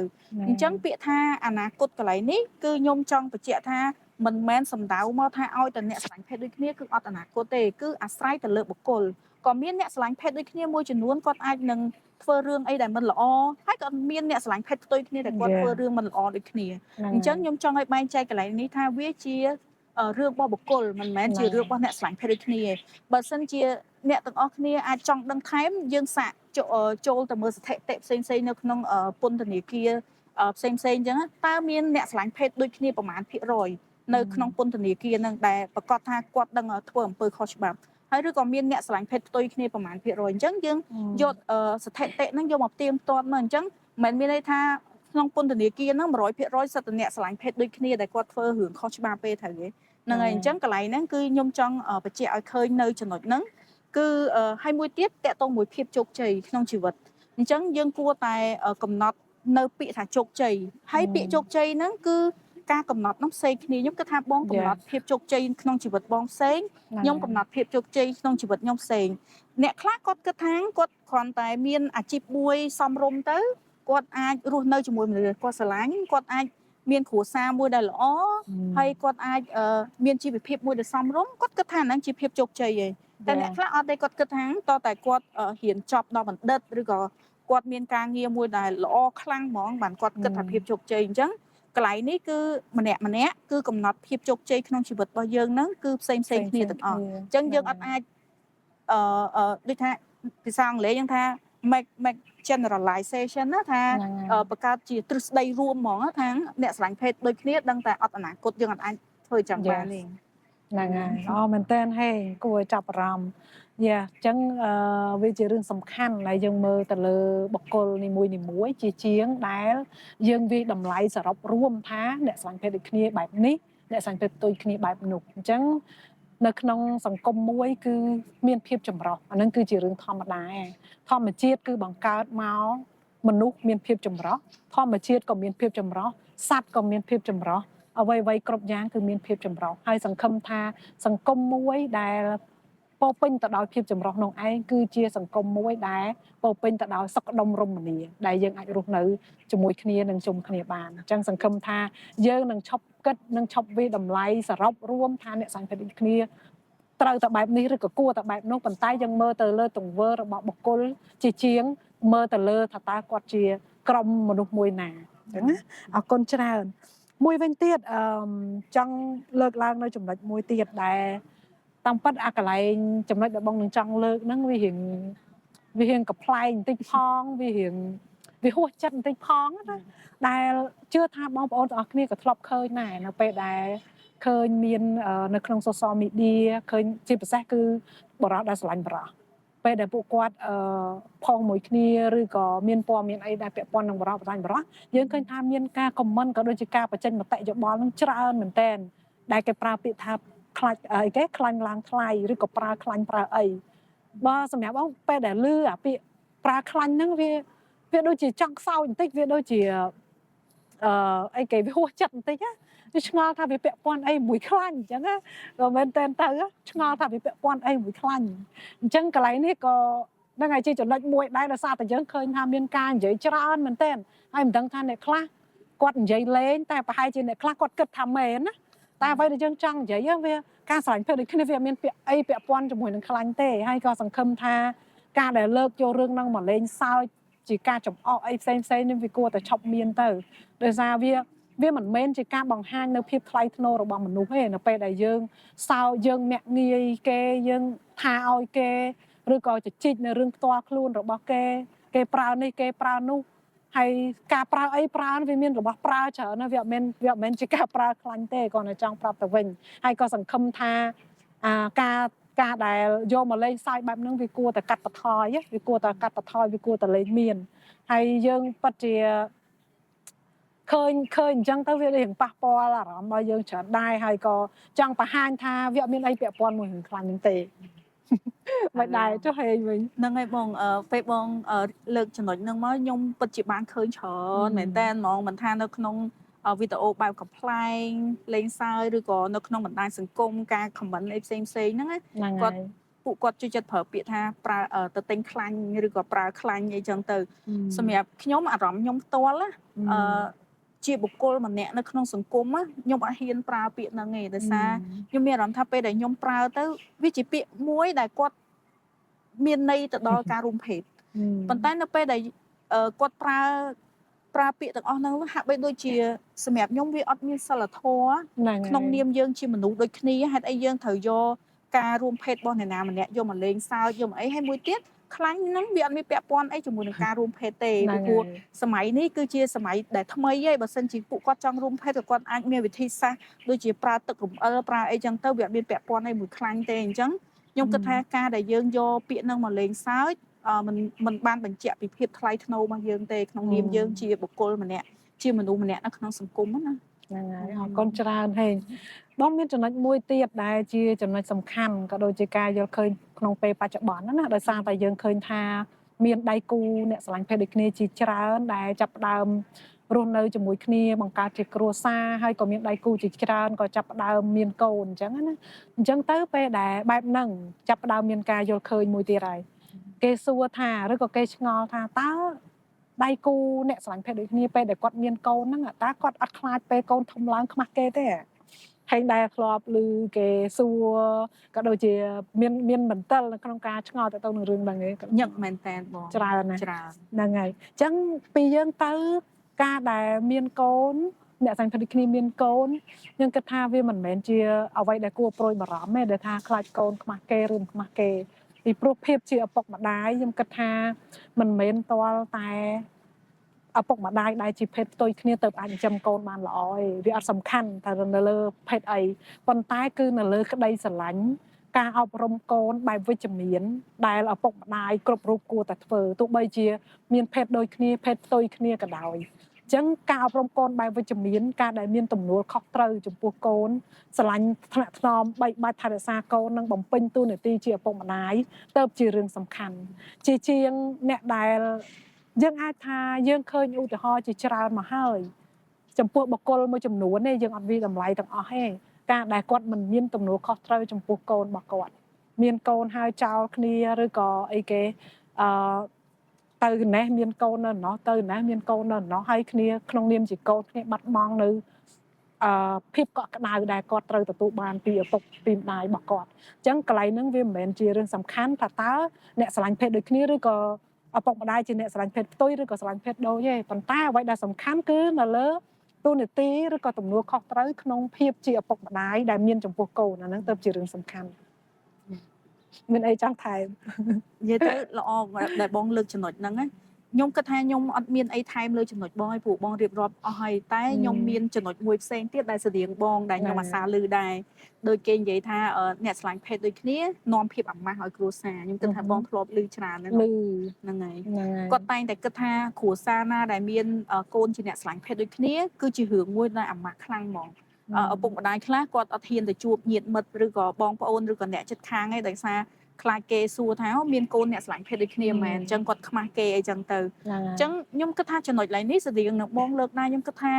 អញ្ចឹងពាក្យថាអនាគតកន្លែងនេះគឺខ្ញុំចង់បញ្ជាក់ថាមិនមែនសំដៅមកថាឲ្យតែអ្នកស្រឡាញ់ភេទដូចគ្នាគឺអត់អនាគតទេគឺអាស្រ័យទៅលើបុគ្គលក៏មានអ្នកស្រឡាញ់ភេទដូចគ្នាមួយចំនួនគាត់អាចនឹងធ្វើរឿងអីដែលមិនល្អហើយក៏មានអ្នកស្រឡាញ់ភេទផ្ទុយគ្នាដែលគាត់ធ្វើរឿងមិនល្អដូចគ្នាអញ្ចឹងខ្ញុំចង់ឲ្យបែងចែកកន្លែងនេះថាវាជារឿងរបស់បុគ្គលមិនមែនជារឿងរបស់អ្នកស្រឡាញ់ភេទដូចគ្នាបើសិនជាអ្នកទាំងអស់គ្នាអាចចង់ដឹងថែមយើងសាកចូលទៅមើលស្ថិតិផ្សេងៗនៅក្នុងពន្ធនាគារផ្សេងៗអញ្ចឹងតើមានអ្នកស្រឡាញ់ភេទដូចគ្នាប្រមាណភាគរយនៅក្នុងពន្ធនាគារនឹងដែលប្រកាសថាគាត់ដឹងធ្វើអំពើខុសច្បាប់ហើយឬក៏មានអ្នកស្រឡាញ់ភេទផ្ទុយគ្នាប្រមាណភាគរយអញ្ចឹងយើងយកស្ថិតិហ្នឹងយកមកផ្ទៀងផ្ទាត់មកអញ្ចឹងមិនមានន័យថាក្នុងពន្ធនាគារហ្នឹង 100% សិតតែអ្នកស្រឡាញ់ភេទដូចគ្នាដែលគាត់ធ្វើរឿងខុសច្បាប់ពេលត្រូវទេហ្នឹងហើយអញ្ចឹងកន្លែងហ្នឹងគឺខ្ញុំចង់បញ្ជាក់ឲ្យឃើញនៅចំណុចហ្នឹងគឺហើយមួយទៀតតកតងមួយភាពជោគជ័យក្នុងជីវិតអញ្ចឹងយើងគួរតែកំណត់នៅពាក្យថាជោគជ័យហើយពាក្យជោគជ័យហ្នឹងគឺការកំណត់នោះផ្សេងគ្នាខ្ញុំគិតថាបងកំណត់ភាពជោគជ័យក្នុងជីវិតបងផ្សេងខ្ញុំកំណត់ភាពជោគជ័យក្នុងជីវិតខ្ញុំផ្សេងអ្នកខ្លះគាត់គិតថាគាត់គ្រាន់តែមានអាជីពមួយសមរម្យទៅគាត់អាចរស់នៅជាមួយមនុស្សគាត់ស្រឡាញ់គាត់អាចមានគ្រួសារមួយដែលល្អហើយគាត់អាចមានជីវភាពមួយដែលសមរម្យគាត់គិតថាហ្នឹងជាភាពជោគជ័យឯងតែអ្នកខ្លះអត់ទេគាត់គិតថាតតែគាត់រៀនចប់ដល់បណ្ឌិតឬក៏គាត់មានការងារមួយដែលល្អខ្លាំងហ្មងបានគាត់គិតថាភាពជោគជ័យអញ្ចឹងកន្លែងនេះគឺម្នាក់គឺកំណត់ភាពជោគជ័យក្នុងជីវិតរបស់យើងហ្នឹងគឺផ្សេងគ្នាទាំងអស់អញ្ចឹងយើងអត់អាចដូចថាភាសាអង់គ្លេសយើងថា make generalization ណាថាបង្កើតជាទ្រឹស្ដីរួមហ្មងថាអ្នកស្រឡាញ់ភេទដូចគ្នាដឹងតែអត់អនាគតយើងអត់អាចធ្វើចឹងបានទេហ្នឹងហើយអូមែនតើហេគួរឲ្យចាប់អារម្មណ៍យ៉ាអញ្ចឹងវាជារឿងសំខាន់ដែលយើងមើលទៅលើបុគ្គលនីមួយជាជាងដែលយើងវាតម្លៃសរុបរួមថាអ្នកស្រឡាញ់ភេទដូចគ្នាបែបនេះអ្នកស្រឡាញ់ភេទផ្ទុយគ្នាបែបនោះអញ្ចឹងនៅក្នុងសង្គមមួយគឺមានភាពចម្រុះអានឹងគឺជារឿងធម្មតាធម្មជាតិគឺបង្កើតមកមនុស្សមានភាពចម្រុះធម្មជាតិក៏មានភាពចម្រុះសត្វក៏មានភាពចម្រុះអ្វីគ្រប់យ៉ាងគឺមានភាពចម្រុះហើយសង្ឃឹមថាសង្គមមួយដែលពោពេញទៅដោយភាពចម្រុះនោះឯងគឺជាសង្គមមួយដែលពោពេញទៅដោយសុខដុមរមនាដែលយើងអាចរស់នៅជាមួយគ្នានិងជុំគ្នាបានអញ្ចឹងសង្ឃឹមថាយើងនឹងឈប់គិតនិងឈប់វាតម្លៃសរុបរួមថាអ្នកសង្ឃិតដូចគ្នាត្រូវតែបែបនេះឬក៏គួរតែបែបនោះប៉ុន្តែយើងមើលទៅលើទង្វើរបស់បុគ្គលជាជាងមើលទៅលើថាតើគាត់ជាក្រុមមនុស្សមួយណាអញ្ចឹងណាអរគុណច្រើនមួយវិញទៀតចង់លើកឡើងនៅចំណុចមួយទៀតដែលតាមពិតអាកន្លែងចំណុចដែលបងនឹងចង់លើកហ្នឹងវារៀងកំ pl ែងបន្តិចផងវាហួសចិត្តបន្តិចផងណាដែលជឿថាបងប្អូនទាំងអស់គ្នាក៏ធ្លាប់ឃើញដែរនៅពេលដែលឃើញមាននៅក្នុង social media ឃើញជាពិសេសគឺបរិបទដែលស្រឡាញ់បរិបទពេលដែលពួកគាត់ផុសមួយគ្នាឬក៏មានព័ត៌មានអីដែលពាក់ព័ន្ធនឹងបរិបទបរិបទយើងឃើញថាមានការ comment ក៏ដូចជាការបញ្ចេញមតិយោបល់នឹងច្រើនមែនទែនដែលគេប្រើពាក្យថា ខ្លាច់អីគេខ្លាញ់ឡើងថ្លៃឬក៏ប្រើខ្លាញ់ប្រើអីបើសម្រាប់បងពេលដែលលឺអាពាក្យប្រើខ្លាញ់ហ្នឹងវាដូចជាចង់ខ្សោយបន្តិចវាដូចជាអីគេវាហួសចិត្តបន្តិចណាវាឆ្ងល់ថាវាពាក់ព័ន្ធអីមួយខ្លាញ់អញ្ចឹងណាក៏មែនតែនទៅឆ្ងល់ថាវាពាក់ព័ន្ធអីមួយខ្លាញ់អញ្ចឹងកន្លែងនេះក៏នឹងឲ្យជាចំណុចមួយដែរដោយសារតែយើងឃើញថាមានការនិយាយច្រើនមែនទែនហើយមិនដឹងថាអ្នកខ្លះគាត់និយាយលេងតែប្រហែលជាអ្នកខ្លះគាត់គិតថាមែនណាតែអ្វីដែលយើងចង់និយាយវាការស្រឡាញ់ភេទដូចគ្នាវាមានពាក្យអីពាក់ព័ន្ធជាមួយនឹងខ្លាញ់ទេហើយក៏សង្ឃឹមថាការដែលលើកយករឿងហ្នឹងមកលេងសើចជាការចំអកអីផ្សេងនេះវាគួរតែឈប់មានទៅដោយសារវាមិនមែនជាការបង្ហាញនៅភាពថ្លៃថ្នូររបស់មនុស្សទេនៅពេលដែលយើងសើចយើងមាក់ងាយគេយើងថាឲ្យគេឬក៏ជជិកនៅរឿងផ្ទាល់ខ្លួនរបស់គេប្រើនេះគេប្រើនោះហើយការប្រើអីប្រើវាមានរបស់ប្រើច្រើនណាវាមិនមែនជាការប្រើខ្លាញ់ទេគាត់នៅចង់ប្រាប់ទៅវិញហើយក៏សង្ឃឹមថាការដែលយកមកលេងសើចបែបហ្នឹងវាគួរតែកាត់បន្ថយវាគួរតែកាត់បន្ថយវាគួរតែលេងមានហើយយើងពិតជាឃើញអញ្ចឹងទៅវារៀងប៉ះពាល់អារម្មណ៍របស់យើងច្រើនដែរហើយក៏ចង់បង្ហាញថាវាអត់មានអីពាក់ព័ន្ធមួយរឿងខ្លាញ់ហ្នឹងទេមិនដែរចុះហេងវិញហ្នឹងហើយបងពេលបងលើកចំណុចហ្នឹងមកខ្ញុំពិតជាបានឃើញច្រើនមែនតើហ្មងមិនថានៅក្នុងវីដេអូបែបកំ pl ែងលេងសើចឬក៏នៅក្នុងបណ្ដាញសង្គមការ comment អីផ្សេងហ្នឹងគាត់ពួកគាត់ជួយចិត្តប្រើពាក្យថាប្រើទៅទិញខ្លាញ់ឬក៏ប្រើខ្លាញ់អីចឹងទៅសម្រាប់ខ្ញុំអារម្មណ៍ខ្ញុំផ្ទាល់ជាបុគ្គលម្នាក់នៅក្នុងសង្គមខ្ញុំអត់ហ៊ានប្រើពាក្យហ្នឹងទេដោយសារខ្ញុំមានអារម្មណ៍ថាពេលដែលខ្ញុំប្រើទៅវាជាពាក្យមួយដែលគាត់មានន័យទៅដល់ការរួមភេទប៉ុន្តែនៅពេលដែលគាត់ប្រើពាក្យទាំងអស់ហ្នឹងហាក់បីដូចជាសម្រាប់ខ្ញុំវាអត់មានសិលធម៌ក្នុងនាមយើងជាមនុស្សដូចគ្នាហេតុអីយើងត្រូវយកការរួមភេទរបស់អ្នកណាម្នាក់យកមកលេងសើចយកមកអីហើយមួយទៀតខ្លាញ់ហ្នឹងវាអត់មានពាក់ព័ន្ធអីជាមួយនឹងការរួមភេទទេពីព្រោះសម័យនេះគឺជាសម័យដែលថ្មីឯងបើសិនជាពួកគាត់ចង់រួមភេទក៏គាត់អាចមានវិធីសាស្ត្រដូចជាប្រើទឹករំអិលប្រើអីចឹងទៅវាអត់មានពាក់ព័ន្ធអីមួយខ្លាញ់ទេអញ្ចឹងខ្ញុំគិតថាការដែលយើងយកពាក្យហ្នឹងមកលេងសើចមិនបានបញ្ជាក់ពីភាពថ្លៃថ្នូររបស់យើងទេក្នុងនាមយើងជាបុគ្គលម្នាក់ជាមនុស្សម្នាក់នៅក្នុងសង្គមណាហ្នឹងហើយអរគុណច្រើនហេងបងមានចំណុចមួយទៀតដែលជាចំណុចសំខាន់ក៏ដូចជាការយល់ឃើញក្នុងពេលបច្ចុប្បន្នណាដោយសារតែយើងឃើញថាមានដៃគូអ្នកស្រឡាញ់ភេទដូចគ្នាជាច្រើនដែលចាប់ផ្ដើមរស់នៅជាមួយគ្នាបង្កើតជាគ្រួសារហើយក៏មានដៃគូជាច្រើនក៏ចាប់ផ្ដើមមានកូនអញ្ចឹងណាអញ្ចឹងទៅពេលដែលបែបហ្នឹងចាប់ផ្ដើមមានការយល់ឃើញមួយទៀតហើយគេសួរថាឬក៏គេឆ្ងល់ថាតើដៃគូអ្នកស្រឡាញ់ភេទដូចគ្នាពេលដែលគាត់មានកូនហ្នឹងតើគាត់អត់ខ្លាចពេលកូនធំឡើងខ្មាស់គេទេហើយដែលធ្លាប់ឮគេសួរក៏ដូចជាមានបន្ទិលនៅក្នុងការឆ្ងល់ទៅនឹងរឿងហ្នឹងឯងញឹកមែនតើបងច្រើនហ្នឹងហើយអញ្ចឹងពីយើងទៅការដែលមានកូនអ្នកស្រឡាញ់ភេទដូចគ្នាមានកូនយើងគិតថាវាមិនមែនជាអ្វីដែលគួរប្រួយបារម្ភទេដែលថាខ្លាចកូនខ្មាស់គេឬមិនខ្មាស់គេពីព្រោះភាពជាឪពុកម្ដាយខ្ញុំគិតថាមិនមែនតលតែឪពុកម្ដាយដែលជាភេទផ្ទុយគ្នាទៅអាចចិញ្ចឹមកូនបានល្អទេវាអត់សំខាន់ថានៅលើភេទអីប៉ុន្តែគឺនៅលើក្តីស្រឡាញ់ការអប់រំកូនបែបវិជ្ជមានដែលឪពុកម្ដាយគ្រប់រូបគួរតែធ្វើទោះបីជាមានភេទដូចគ្នាភេទផ្ទុយគ្នាក៏ដោយអញ្ចឹងការអប់រំកូនបែបវិជ្ជមានការដែលមានទំនួលខុសត្រូវចំពោះកូនស្រឡាញ់ថ្នាក់ថ្នមបីបាច់ថែរក្សាកូននិងបំពេញតួនាទីជាឪពុកម្ដាយទៅជារឿងសំខាន់ជាងអ្នកដែលយើងអាចថាយើងឃើញឧទាហរណ៍ជាច្រើនមកហើយចំពោះបុគ្គលមួយចំនួននេះយើងអត់វាតម្លៃទាំងអស់ទេការដែលគាត់មិនមានទំនួលខុសត្រូវចំពោះកូនរបស់គាត់មានកូនហើយចោលគ្នាឬក៏អីគេទៅណេះមានកូននៅណោះទៅណេះមានកូននៅណោះហើយគ្នាក្នុងនាមជាកូនគ្នាបាត់បង់នៅភាពកក់ក្ដៅដែលគាត់ត្រូវទទួលបានពីឪពុកពីម្ដាយរបស់គាត់អញ្ចឹងកន្លែងហ្នឹងវាមិនមែនជារឿងសំខាន់ថាតើអ្នកស្រឡាញ់ភេទដូចគ្នាឬក៏ឪពុកម្ដាយជាអ្នកស្រឡាញ់ភេទផ្ទុយឬក៏ស្រឡាញ់ភេទដូចទេប៉ុន្តែអ្វីដែលសំខាន់គឺនៅលើតួនាទីឬក៏ទំនួលខុសត្រូវក្នុងភាពជាឪពុកម្ដាយដែលមានចំពោះកូនអាហ្នឹងទៅជារឿងសំខាន់មានអីចង់ថែមនិយាយទៅល្អដែលបងលើកចំណុចហ្នឹងខ្ញុំគិតថាខ្ញុំអត់មានអីថែមលើចំណុចបងឲ្យព្រោះបងរៀបរាប់អស់ហើយតែខ្ញុំមានចំណុចមួយផ្សេងទៀតដែលស្រៀងបងដែលខ្ញុំអាសាលឺដែរដោយគេនិយាយថាអ្នកឆ្លាញ់ភេទដូចគ្នានាំភាពអាម៉ាស់ឲ្យគ្រួសារខ្ញុំគិតថាបងធ្លាប់ឮច្រើនហ្នឹងហើយគាត់តែងតែគិតថាគ្រួសារណាដែលមានកូនជាអ្នកឆ្លាញ់ភេទដូចគ្នាគឺជារឿងមួយដែលអាម៉ាស់ខ្លាំងហ្មង ឪពុកម្ដាយខ្លះគាត់អត់ហ៊ានទៅជួបញាតិមិត្តឬក៏បងប្អូនឬក៏អ្នកជិតខាងឯងដោយសារខ្លាចគេសួរថាមានកូនអ្នកស្រឡាញ់ភេទដូចគ្នាមែនអញ្ចឹងគាត់ខ្មាស់គេអីចឹងទៅអញ្ចឹងខ្ញុំគិតថាចំណុចឡើយនេះស្តៀងនឹងបងលើកដែរខ្ញុំគិតថា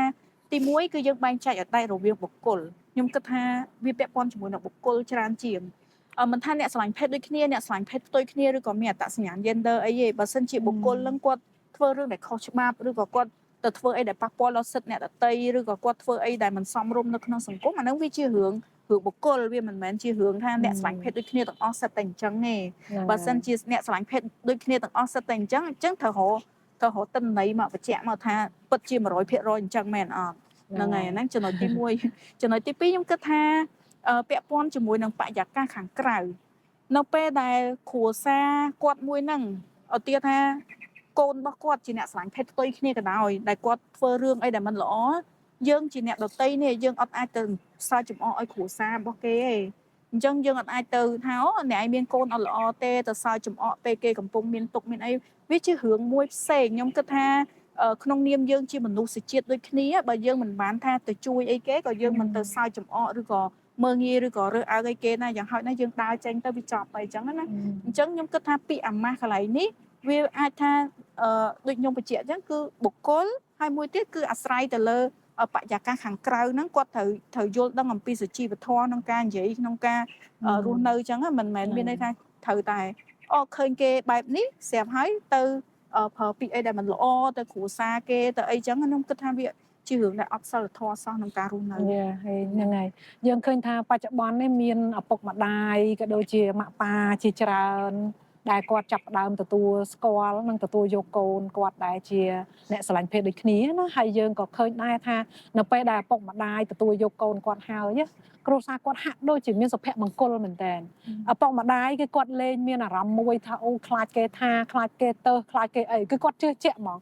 ទី1គឺយើងបែងចែកឲ្យតែរវាងបុគ្គលខ្ញុំគិតថាវាពាក់ព័ន្ធជាមួយនឹងបុគ្គលច្រើនជាងមិនថាអ្នកស្រឡាញ់ភេទដូចគ្នាអ្នកស្រឡាញ់ភេទផ្ទុយគ្នាឬក៏មានអត្តសញ្ញាណ gender អីទេបើសិនជាបុគ្គលនឹងគាត់ធ្វើរឿងដែលខុសច្បាប់ឬក៏គាត់ទៅធ្វើអីដែលប៉ះពាល់ដល់សិទ្ធិអ្នកដទៃឬក៏គាត់ធ្វើអីដែលមិនសមរម្យនៅក្នុងសង្គមអាហ្នឹងវាជារឿងបុគ្គលវាមិនមែនជារឿងថាអ្នកស្រឡាញ់ភេទដូចគ្នាទាំងអស់សិតតែអញ្ចឹងទេបើសិនជាអ្នកស្រឡាញ់ភេទដូចគ្នាទាំងអស់សិតតែអញ្ចឹងត្រូវរកទិន្នន័យមកបញ្ជាក់មកថាពិតជា 100% អញ្ចឹងមែនអត់ហ្នឹងហើយហ្នឹងចំណុចទី1ចំណុចទី2ខ្ញុំគិតថាពាក់ព័ន្ធជាមួយនឹងបរិយាកាសខាងក្រៅនៅពេលដែលគ្រួសារគាត់មួយហ្នឹងឧទាហរណ៍ថាកូនរបស់គាត់ជាអ្នកស្រឡាញ់ភេទផ្ទុយគ្នាក៏ដោយដែលគាត់ធ្វើរឿងអីដែលមិនល្អយើងជាអ្នកដតីនេះយើងអត់អាចទៅសើចចំអកឲ្យគ្រួសាររបស់គេទេអញ្ចឹងយើងអត់អាចទៅថាអ្នកឯងមានកូនអត់ល្អទេទៅសើចចំអកពេលគេកំពុងមានទុកមានអីវាជារឿងមួយផ្សេងខ្ញុំគិតថាក្នុងនាមយើងជាមនុស្សជាតិដូចគ្នាបើយើងមិនបានថាទៅជួយអីគេក៏យើងមិនទៅសើចចំអកឬក៏មើងងាយឬក៏រើសអើងអីគេណាយ៉ាងហោចណាស់យើងដើរចេញទៅវាចប់ទៅអញ្ចឹងណាអញ្ចឹងខ្ញុំគិតថាពាក្យអាម៉ាស់កន្លែងនេះវាអាចថាដូចខ្ញុំបញ្ជាក់អញ្ចឹងគឺបុគ្គលហើយមួយទៀតគឺអាស្រ័យទៅលើបរិយាកាសខាងក្រៅហ្នឹងគាត់ត្រូវយល់ដឹងអំពីសុជីវធម៌ក្នុងការនិយាយក្នុងការរស់នៅអញ្ចឹងមិនមែនមានន័យថាត្រូវតែឃើញគេបែបនេះស្រាប់ហើយទៅប្រើពាក្យអីដែលមិនល្អទៅគ្រួសារគេទៅអីចឹងខ្ញុំគិតថាវាជារឿងដែលអត់សិលធម៌សោះក្នុងការរស់នៅហើយហ្នឹងហើយយើងឃើញថាបច្ចុប្បន្ននេះមានឪពុកម្ដាយក៏ដូចជាម៉ាក់ប៉ាជាច្រើនដែលគាត់ចាប់ផ្ដើមទទួលស្គាល់និងទទួលយកកូនគាត់ដែលជាអ្នកស្រឡាញ់ភេទដូចគ្នាណាហើយយើងក៏ឃើញដែរថានៅពេលដែលឪពុកម្ដាយទទួលយកកូនគាត់ហើយគ្រួសារគាត់ហាក់ដូចជាមានសុភមង្គលមែនតើឪពុកម្ដាយគឺគាត់លែងមានអារម្មណ៍មួយថាអូខ្លាចគេថាខ្លាចគេទៅខ្លាចគេអីគឺគាត់ជឿជាក់ហ្មង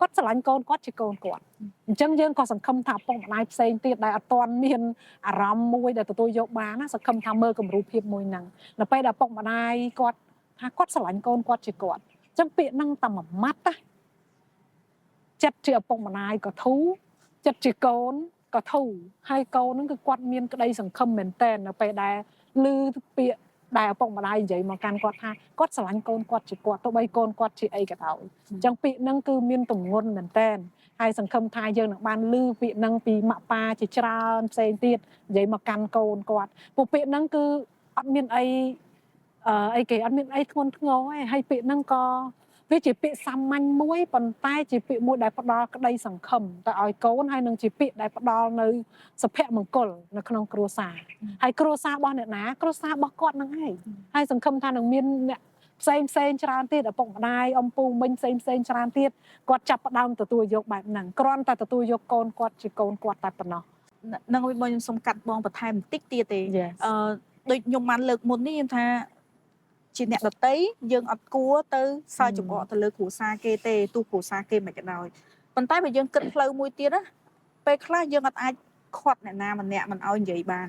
គាត់ស្រឡាញ់កូនគាត់ជាកូនគាត់អញ្ចឹងយើងក៏សង្ឃឹមថាឪពុកម្ដាយផ្សេងទៀតដែលអត់ទាន់មានអារម្មណ៍មួយដែលទទួលយកបានណាសង្ឃឹមថាមើលគំរូភាពមួយហ្នឹងដល់ពេលដែលឪពុកម្ដាយគាត់ថាគាត់ស្រឡាញ់កូនគាត់ជាគាត់អញ្ចឹងពាក្យហ្នឹងតែមួយម៉ាត់ណាចិត្តជាឪពុកម្ដាយក៏ធូរចិត្តជាកូនក៏ធូរហើយកូនហ្នឹងគឺគាត់មានក្តីសង្ឃឹមមែនតើនៅពេលដែលឮពាក្យដែលឪពុកម្ដាយនិយាយមកកាន់គាត់ថាគាត់ស្រឡាញ់កូនគាត់ជាគាត់ទោះបីកូនគាត់ជាអីក៏ដោយអញ្ចឹងពាក្យហ្នឹងគឺមានទម្ងន់មែនតើហើយសង្ឃឹមថាយើងនឹងបានឮពាក្យហ្នឹងពីម៉ាក់ប៉ាជាច្រើនផ្សេងទៀតនិយាយមកកាន់កូនគាត់ពួកពាក្យហ្នឹងគឺអត់មានអីគេអត់មានអីធ្ងន់ធ្ងរទេហើយពាក្យហ្នឹងក៏វាជាពាក្យសាមញ្ញមួយប៉ុន្តែជាពាក្យមួយដែលផ្ដល់ក្តីសង្ឃឹមទៅឲ្យកូនហើយនឹងជាពាក្យដែលផ្ដល់នៅសុភមង្គលនៅក្នុងគ្រួសារហើយគ្រួសាររបស់អ្នកណាគ្រួសាររបស់គាត់នឹងឯងហើយសង្ឃឹមថានឹងមានអ្នកផ្សេងច្រើនទៀតឪពុកម្ដាយអំពូមិញផ្សេងច្រើនទៀតគាត់ចាប់ផ្ដើមទទួលយកបែបហ្នឹងគ្រាន់តែទទួលយកកូនគាត់ជាកូនគាត់តែប៉ុណ្ណោះនឹងវិញខ្ញុំសូមកាត់បងបន្ថែមបន្តិចទៀតទេដូចខ្ញុំបានលើកមុននេះខ្ញុំថាជាអ្នកដតីយើងអត់គួរទៅសើចចំអកទៅលើគ្រួសារគេទេទោះគ្រួសារគេមិនក៏ដោយប៉ុន្តែបើយើងគិតផ្លូវមួយទៀតណាពេលខ្លះយើងអត់អាចខាត់អ្នកណាម្នាក់មិនឲ្យនិយាយបាន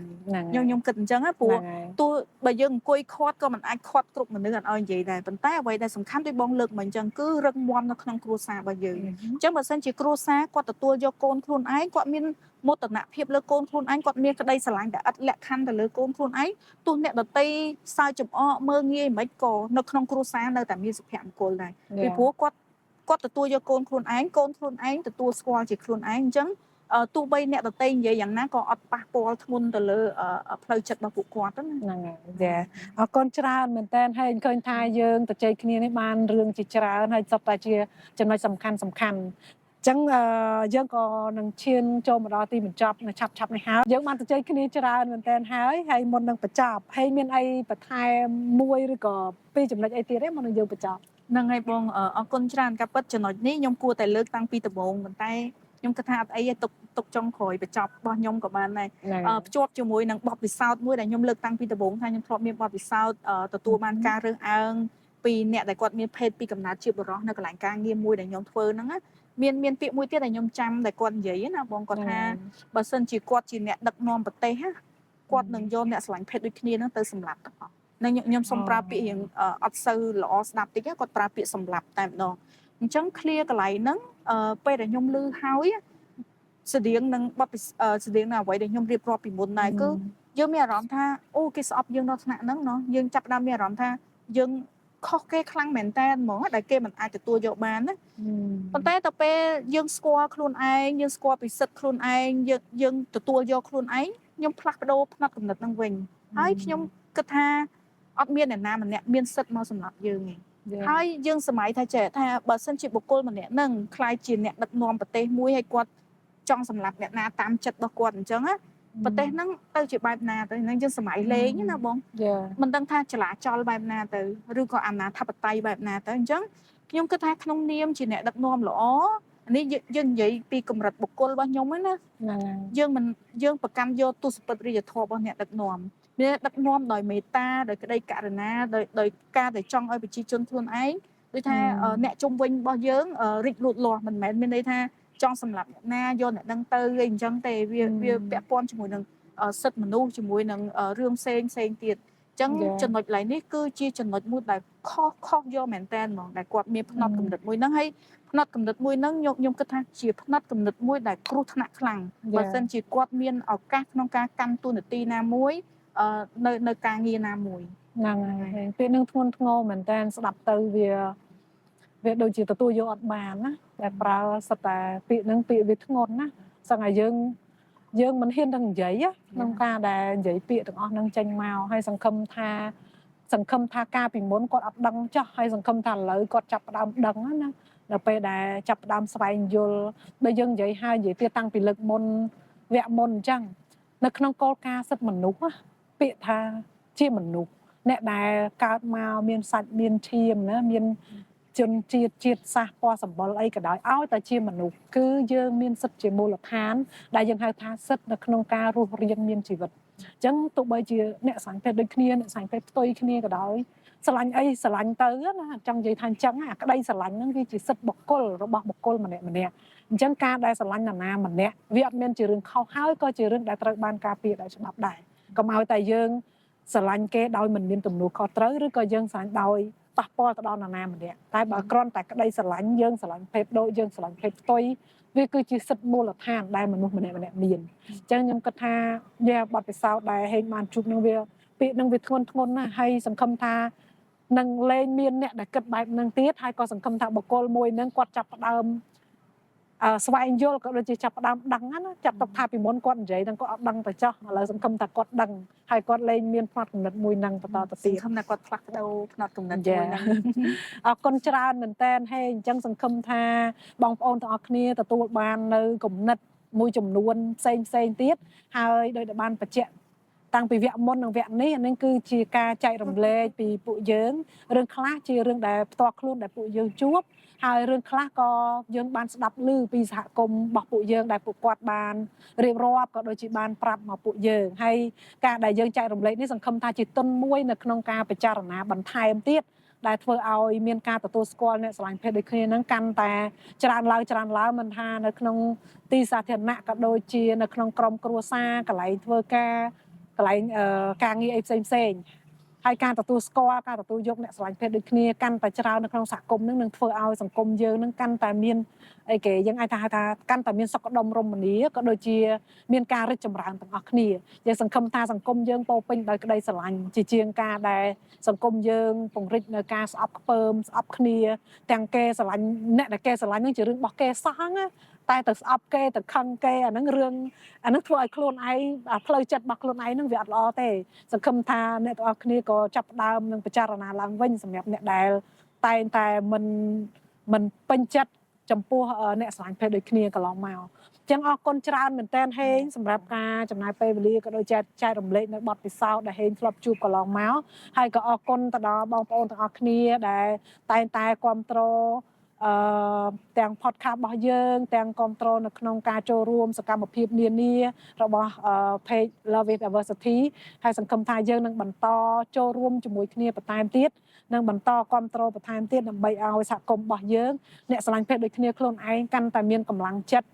ខ្ញុំគិតអញ្ចឹងណាព្រោះទោះបើយើងអង្គុយខាត់ក៏មិនអាចខាត់គ្រប់មនុស្សអត់ឲ្យនិយាយដែរប៉ុន្តែអ្វីដែលសំខាន់ដូចបងលើកមកអញ្ចឹងគឺរឹងមាំនៅក្នុងគ្រួសាររបស់យើងអញ្ចឹងបើសិនជាគ្រួសារគាត់ទទួលយកកូនខ្លួនឯងគាត់មានមោទនភាពលើកូនខ្លួនឯងគាត់មានក្តីស្រឡាញ់តែឥតលក្ខខណ្ឌទៅលើកូនខ្លួនឯងទោះអ្នកដតីសើចចំអកមើងងាយមិនក៏នៅក្នុងគ្រួសារនៅតែមានសុភមង្គលដែរពីព្រោះគាត់ទទួលយកកូនខ្លួនឯងកូនខ្លួនឯងទទួលស្គាល់ជាខ្លួនឯងអញ្ចឹងទោះបីអ្នកដតីនិយាយយ៉ាងណាក៏អត់ប៉ះពាល់ធ្ងន់ទៅលើផ្លូវចិត្តរបស់ពួកគាត់ហ្នឹងហើយអរគុណច្រើនមែនតើហើយឃើញថាយើងទៅជ័យគ្នានេះបានរឿងជាច្រើនហើយសុទ្ធតែជាចំណុចសំខាន់អញ្ចឹងយើងក៏នឹងឈានចូលមកដល់ទីបញ្ចប់នៅឆាប់នេះហើយយើងបានទៅជ័យគ្នាច្រើនមែនតើហើយមុននឹងបញ្ចប់ហើយមានអីបន្ថែមមួយឬក៏ពីរចំណុចអីទៀតទេមុននឹងយើងបញ្ចប់ហ្នឹងហើយបងអរគុណច្រើនការពិតចំណុចនេះខ្ញុំគួរតែលើកតាំងពីដំបូងប៉ុន្តែខ្ញុំគិតថាអត់អីទេទុកចុងក្រោយបញ្ចប់របស់ខ្ញុំក៏បានដែរភ្ជាប់ជាមួយនឹងបទពិសោធន៍មួយដែលខ្ញុំលើកតាំងពីដំបូងថាខ្ញុំធ្លាប់មានបទពិសោធន៍ទទួលបានការរើសអើងពីអ្នកដែលគាត់មានភេទពីកំណើតជាបុរសនៅកន្លែងការងារមួយដែលខ្ញុំធ្វើហ្នឹងមានពាក្យមួយទៀតដែលខ្ញុំចាំដែលគាត់និយាយណាបងគាត់ថាបើសិនជាគាត់ជាអ្នកដឹកនាំប្រទេសគាត់នឹងយកអ្នកស្រឡាញ់ភេទដូចគ្នាហ្នឹងទៅសម្លាប់ទាំងអស់នឹងខ្ញុំសូមប្រើពាក្យរៀងអត់សូវល្អស្ដាប់តិចគាត់ប្រើពាក្យសម្លាប់តែម្ដងអញ្ចឹងឃ្លាកន្លែងហ្នឹងពេលដែលខ្ញុំឮហើយ ស្តៀងនឹងបទស្តៀងនឹងអ្វីដែលខ្ញុំរៀបរាប់ពីមុនដែរគឺយើងមានអារម្មណ៍ថាអូគេស្អប់យើងដល់ថ្នាក់ហ្នឹងเนาะយើងចាប់ផ្ដើមមានអារម្មណ៍ថាយើងខុសគេខ្លាំងមែនតើហ្មងដែលគេមិនអាចទទួលយកបានណាប៉ុន្តែទៅពេលយើងស្គាល់ខ្លួនឯងយើងស្គាល់ពីសិទ្ធិខ្លួនឯងយើងទទួលយកខ្លួនឯងខ្ញុំផ្លាស់ប្ដូរផ្នត់គំនិតហ្នឹងវិញហើយខ្ញុំគិតថាអត់មានអ្នកណាម្នាក់មានសិទ្ធិមកសម្រាប់យើងទេហើយយើងសម័យថាចេះថាបើសិនជាបុគ្គលម្នាក់ហ្នឹងខ្លាយជាអ្នកដឹកនាំប្រទេសមួយហើយគាត់ចង់សម្លាប់អ្នកណាតាមចិត្តរបស់គាត់អញ្ចឹងណាប្រទេសហ្នឹងទៅជាបែបណាទៅហ្នឹងយើងសម័យលេងណាបងមិនដឹងថាចលាចលបែបណាទៅឬក៏អាណាធិបតេយ្យបែបណាទៅអញ្ចឹងខ្ញុំគិតថាក្នុងនាមជាអ្នកដឹកនាំល្អនេះយើងនិយាយពីកម្រិតបុគ្គលរបស់ខ្ញុំហ្នឹងណាយើងប្រកាន់យកទស្សពិតរាជធម៌របស់អ្នកដឹកនាំមានដឹកនាំដោយមេត្តាដោយក្តីករុណាដោយការដែលចង់ឲ្យប្រជាជនខ្លួនឯងដូចថាអ្នកជុំវិញរបស់យើងរីកលូតលាស់មិនមែនមានន័យថាចង់សម្លាប់អ្នកណាយកអ្នកនឹងទៅអីអញ្ចឹងទេវាពាក់ព័ន្ធជាមួយនឹងសិទ្ធិមនុស្សជាមួយនឹងរឿងផ្សេងទៀតអញ្ចឹងចំណុចឡើយនេះគឺជាចំណុចមួយដែលខុសយកមែនតើហ្មងដែលគាត់មានផ្នត់គំនិតមួយហ្នឹងហើយផ្នត់គំនិតមួយហ្នឹងខ្ញុំគិតថាជាផ្នត់គំនិតមួយដែលគ្រោះថ្នាក់ខ្លាំងបើមិនជាគាត់មានឱកាសក្នុងការកាន់តួនាទីណាមួយនៅការងារណាមួយហ្នឹងហើយពេលនឹងធ្ងន់ធ្ងរមែនតើស្ដាប់ទៅវាដូចជាទទួលយកអត់បានណាតែប្រើសិតតែពាក្យហ្នឹងពាក្យវាធ្ងន់ណាសឹងតែយើងមិនហ៊ាននឹងនិយាយក្នុងការដែលនិយាយពាក្យទាំងអស់ហ្នឹងចេញមកហើយសង្ឃឹមថាការពីមុនគាត់អត់ដឹងចោះហើយសង្ឃឹមថាឥឡូវគាត់ចាប់ផ្ដើមដឹងណាដល់ពេលដែលចាប់ផ្ដើមស្វែងយល់ដូចយើងនិយាយហើយនិយាយទៀតតាំងពីលើកមុនវគ្គមុនអញ្ចឹងនៅក្នុងគោលការណ៍សិទ្ធិមនុស្សពាក្យថាជាមនុស្សអ្នកដែលកើតមកមានសាច់មានឈាមណាមានជនជាតិសាសន៍ពណ៌សម្បុរអីក៏ដោយឲ្យតែជាមនុស្សគឺយើងមានសិទ្ធិជាមូលដ្ឋានដែលយើងហៅថាសិទ្ធិនៅក្នុងការរស់រានមានជីវិតអញ្ចឹងទោះបីជាអ្នកសាញ់ភេទដូចគ្នាអ្នកសាញ់ភេទផ្ទុយគ្នាក៏ដោយស្រឡាញ់អីស្រឡាញ់ទៅណាចង់និយាយថាអញ្ចឹងអាក្តីស្រឡាញ់ហ្នឹងវាជាសិទ្ធិបុគ្គលរបស់បុគ្គលម្នាក់អញ្ចឹងការដែលស្រឡាញ់នរណាម្នាក់វាអត់មានជារឿងខុសហើយក៏ជារឿងដែលត្រូវបានការពារដោយច្បាប់ដែរកុំឲ្យតែយើងស្រឡាញ់គេដោយមិនមានទំនួលខុសត្រូវឬក៏យើងស្រឡាញ់ដោយប៉ះពាល់ទៅដល់នរណាម្នាក់តែបើគ្រាន់តែក្តីស្រឡាញ់យើងស្រឡាញ់ភេទដូចយើងស្រឡាញ់ភេទផ្ទុយវាគឺជាសិទ្ធិមូលដ្ឋានដែលមនុស្សម្នាក់មានអញ្ចឹងខ្ញុំគិតថាបទពិសោធន៍ដែលហេងបានជួបនឹងវាពាក្យនឹងវាធ្ងន់ណាស់ហើយសង្ឃឹមថានឹងលែងមានអ្នកដែលគិតបែបហ្នឹងទៀតហើយក៏សង្ឃឹមថាបុគ្គលមួយហ្នឹងគាត់ចាប់ផ្ដើមស្វែងយល់ក៏ដូចជាចាប់ផ្ដើមដឹងណាចាប់ទុកថាពីមុនគាត់និយាយហ្នឹងគាត់អត់ដឹងទៅចោះឥឡូវសង្ឃឹមថាគាត់ដឹងហើយគាត់លែងមានផ្នត់គំនិតមួយហ្នឹងបន្តទៅទៀតសង្ឃឹមថាគាត់ផ្លាស់ប្ដូរផ្នត់គំនិតមួយហ្នឹងអរគុណច្រើនមែនតើហេអញ្ចឹងសង្ឃឹមថាបងប្អូនទាំងអស់គ្នាទទួលបាននៅគំនិតមួយចំនួនផ្សេងទៀតហើយដោយដែលបានបញ្ជាក់តាំងពីវគ្គមុននិងវគ្គនេះអានេះគឺជាការចែករំលែកពីពួកយើងរឿងខ្លះជារឿងដែលផ្ទាល់ខ្លួនដែលពួកយើងជួបហើយរឿងខ្លះក៏យើងបានស្ដាប់ឮពីសហគមន៍របស់ពួកយើងដែលពួកគាត់បានរៀបរាប់ក៏ដូចជាបានប្រាប់មកពួកយើងហើយការដែលយើងចែករំលែកនេះសង្ឃឹមថាជាទុនមួយនៅក្នុងការពិចារណាបន្ថែមទៀតដែលធ្វើឲ្យមានការទទួលស្គាល់អ្នកស្រឡាញ់ភេទដូចគ្នាហ្នឹងកាន់តែច្រើនឡើងមិនថានៅក្នុងទីសាធារណៈក៏ដូចជានៅក្នុងក្រុមគ្រួសារកន្លែងធ្វើការកន្លែងការងារអីផ្សេងហើយការទទួលស្គាល់ការទទួលយកអ្នកស្រឡាញ់ភេទដូចគ្នាកាន់តែច្រើននៅក្នុងសហគមន៍នឹងធ្វើឲ្យសង្គមយើងនឹងកាន់តែមានអីគេយើងអាចថាកាន់តែមានសុខដុមរមនាក៏ដូចជាមានការរីកចម្រើនទាំងអស់គ្នាយើងសង្ឃឹមថាសង្គមយើងពោពេញដោយក្តីស្រឡាញ់ជាងការដែលសង្គមយើងពង្រីកនៅការស្អប់ខ្ពើមស្អប់គ្នាទាំងគេស្រឡាញ់អ្នកដែលគេស្រឡាញ់នឹងជារឿងរបស់គេសោះណាតែទៅស្អប់គេទៅខឹងគេអាហ្នឹងរឿងអាហ្នឹងធ្វើឲ្យខ្លួនឯងផ្លូវចិត្តរបស់ខ្លួនឯងហ្នឹងវាអត់ល្អទេសង្ឃឹមថាអ្នកទាំងអស់គ្នាក៏ចាប់ផ្ដើមនឹងពិចារណាឡើងវិញសម្រាប់អ្នកដែលតែងតែមិនពេញចិត្តចំពោះអ្នកស្រឡាញ់ភេទដូចគ្នាកន្លងមកអញ្ចឹងអរគុណច្រើនមែនតើហេងសម្រាប់ការចំណាយពេលវេលាក៏ដូចជាចែករំលែកនៅបទពិសោធន៍ដែលហេងធ្លាប់ជួបកន្លងមកហើយក៏អរគុណទៅដល់បងប្អូនទាំងអស់គ្នាដែលតែងតែគ្រប់គ្រងទាំង podcast របស់យើងទាំងគ្រប់គ្រងនៅក្នុងការចូលរួមសកម្មភាពនានារបស់ page Love with Diversity ហើយសង្ឃឹមថាយើងនឹងបន្តចូលរួមជាមួយគ្នាបន្ថែមទៀតនឹងបន្តគ្រប់គ្រងបន្ថែមទៀតដើម្បីឲ្យសហគមន៍របស់យើងអ្នកស្រឡាញ់ភេទដូចគ្នាខ្លួនឯងកាន់តែមានកម្លាំងចិត្ត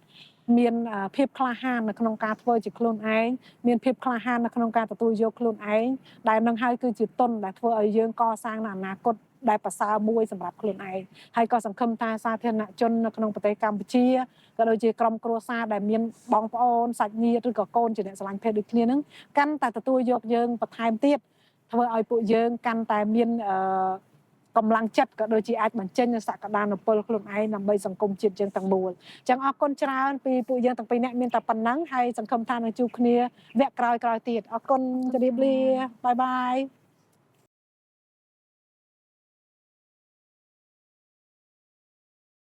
មានភាពក្លាហាននៅក្នុងការធ្វើជាខ្លួនឯងមានភាពក្លាហាននៅក្នុងការទទួលយកខ្លួនឯងដែលនឹងហើយគឺជាទុនដែលធ្វើឲ្យយើងកសាងនៅអនាគត ដែលប្រសើរមួយសម្រាប់ខ្លួនឯងហើយក៏សង្ឃឹមថាសាធារណជននៅក្នុងប្រទេសកម្ពុជាក៏ដូចជាក្រុមគ្រួសារដែលមានបងប្អូនសាច់ញាតិឬក៏កូនជាអ្នកស្រឡាញ់ភេទដូចគ្នានឹងកាន់តែទទួលយកយើងបន្ថែមទៀតធ្វើឲ្យពួកយើងកាន់តែមានកម្លាំងចិត្តក៏ដូចជាអាចបញ្ចេញសក្តានុពលខ្លួនឯងដើម្បីសង្គមជាតិយើងទាំងមូលអញ្ចឹងអរគុណច្រើនពីពួកយើងទាំងពីរនាក់មានតែប៉ុណ្ណឹងហើយសង្ឃឹមថានឹងជួបគ្នាវគ្គក្រោយៗទៀតអរគុណជម្រាបលាបាយបាយ